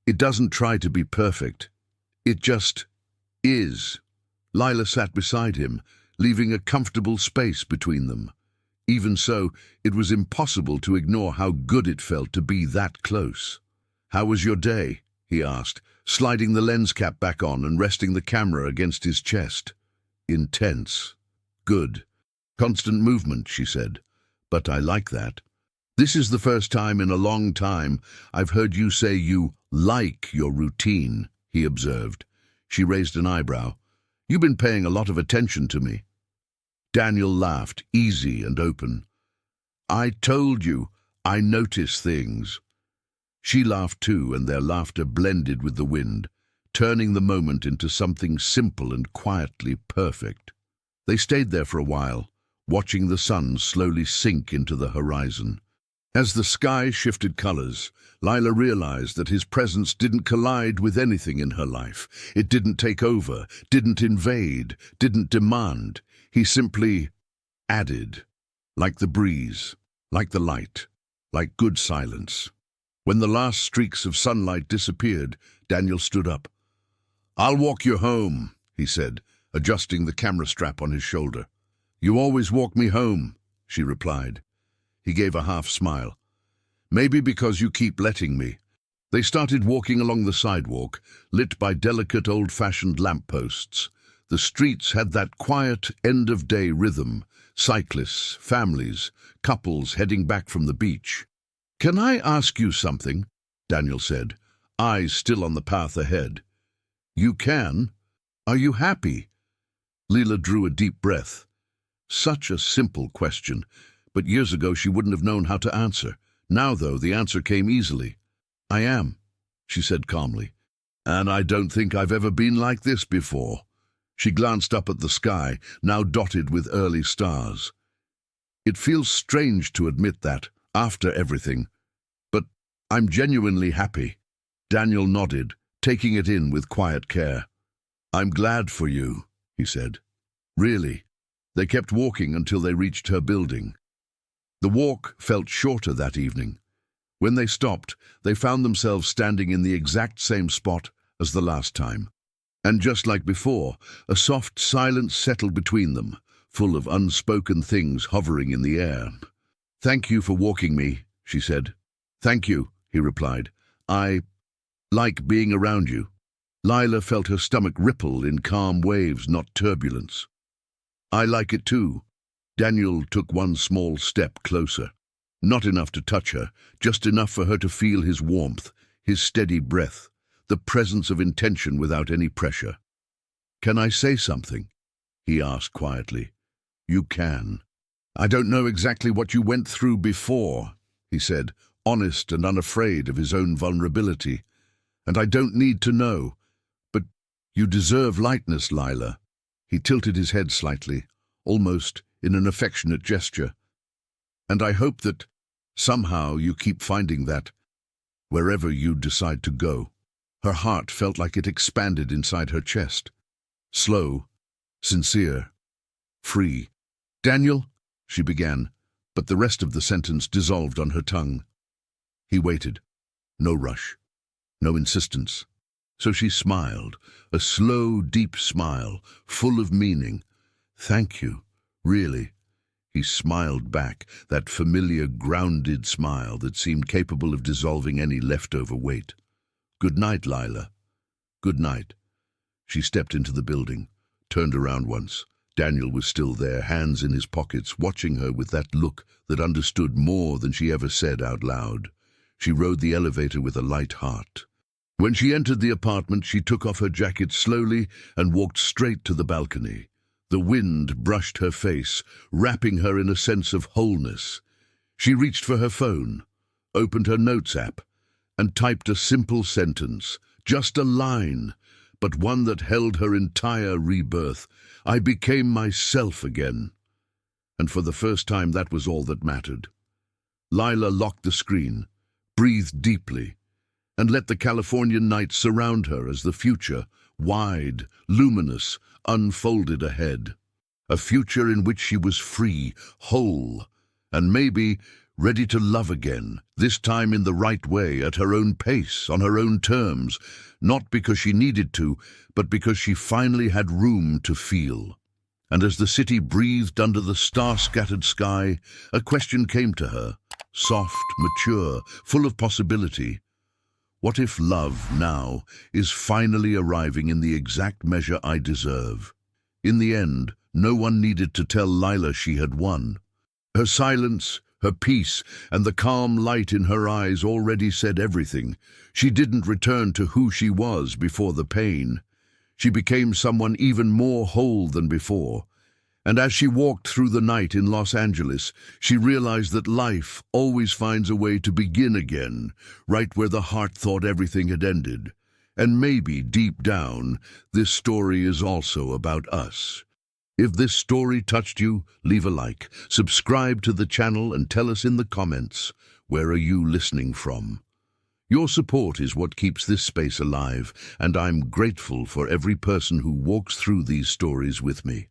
It doesn't try to be perfect. It just is." Lila sat beside him, leaving a comfortable space between them. Even so, it was impossible to ignore how good it felt to be that close. "How was your day?" he asked, sliding the lens cap back on and resting the camera against his chest. "Intense." "Good. Constant movement," she said. "But I like that. This is the first time in a long time I've heard you say you like your routine," he observed. She raised an eyebrow. "You've been paying a lot of attention to me." Daniel laughed, easy and open. "I told you, I notice things." She laughed too, and their laughter blended with the wind, turning the moment into something simple and quietly perfect. They stayed there for a while, watching the sun slowly sink into the horizon. As the sky shifted colors, Lila realized that his presence didn't collide with anything in her life. It didn't take over, didn't invade, didn't demand. He simply added, like the breeze, like the light, like good silence. When the last streaks of sunlight disappeared, Daniel stood up. "I'll walk you home," he said, adjusting the camera strap on his shoulder. "You always walk me home," she replied. He gave a half smile. "Maybe because you keep letting me." They started walking along the sidewalk, lit by delicate old-fashioned lampposts. The streets had that quiet end-of-day rhythm, cyclists, families, couples heading back from the beach. "Can I ask you something?" Daniel said, eyes still on the path ahead. "You can? Are you happy?" Lila drew a deep breath. Such a simple question, but years ago she wouldn't have known how to answer. Now, though, the answer came easily. "I am," she said calmly. "And I don't think I've ever been like this before." She glanced up at the sky, now dotted with early stars. "It feels strange to admit that, after everything, but I'm genuinely happy." Daniel nodded, taking it in with quiet care. "I'm glad for you," he said. "Really." They kept walking until they reached her building. The walk felt shorter that evening. When they stopped, they found themselves standing in the exact same spot as the last time. And just like before, a soft silence settled between them, full of unspoken things hovering in the air. "Thank you for walking me," she said. "Thank you," he replied. "I like being around you." Lila felt her stomach ripple in calm waves, not turbulence. "I like it too." Daniel took one small step closer. Not enough to touch her, just enough for her to feel his warmth, his steady breath, the presence of intention without any pressure. "Can I say something?" he asked quietly. "You can." "I don't know exactly what you went through before," he said, honest and unafraid of his own vulnerability. "And I don't need to know. But you deserve lightness, Lila." He tilted his head slightly, almost in an affectionate gesture. "And I hope that somehow you keep finding that wherever you decide to go." Her heart felt like it expanded inside her chest. Slow, sincere, free. "Daniel," she began, but the rest of the sentence dissolved on her tongue. He waited. No rush, no insistence. So she smiled, a slow, deep smile, full of meaning. "Thank you, really. He smiled back, that familiar, grounded smile that seemed capable of dissolving any leftover weight. "Good night, Lila. Good night." She stepped into the building, turned around once. Daniel was still there, hands in his pockets, watching her with that look that understood more than she ever said out loud. She rode the elevator with a light heart. When she entered the apartment, she took off her jacket slowly and walked straight to the balcony. The wind brushed her face, wrapping her in a sense of wholeness. She reached for her phone, opened her notes app, and typed a simple sentence, just a line, but one that held her entire rebirth. "I became myself again." And for the first time, that was all that mattered. Lila locked the screen, breathed deeply, and let the Californian night surround her as the future, wide, luminous, unfolded ahead. A future in which she was free, whole, and maybe ready to love again, this time in the right way, at her own pace, on her own terms, not because she needed to, but because she finally had room to feel. And as the city breathed under the star-scattered sky, a question came to her, soft, mature, full of possibility. What if love now is finally arriving in the exact measure I deserve? In the end, no one needed to tell Lila she had won. Her silence, her peace, and the calm light in her eyes already said everything. She didn't return to who she was before the pain. She became someone even more whole than before. And as she walked through the night in Los Angeles, she realized that life always finds a way to begin again, right where the heart thought everything had ended. And maybe, deep down, this story is also about us. If this story touched you, leave a like, subscribe to the channel, and tell us in the comments, where are you listening from? Your support is what keeps this space alive, and I'm grateful for every person who walks through these stories with me.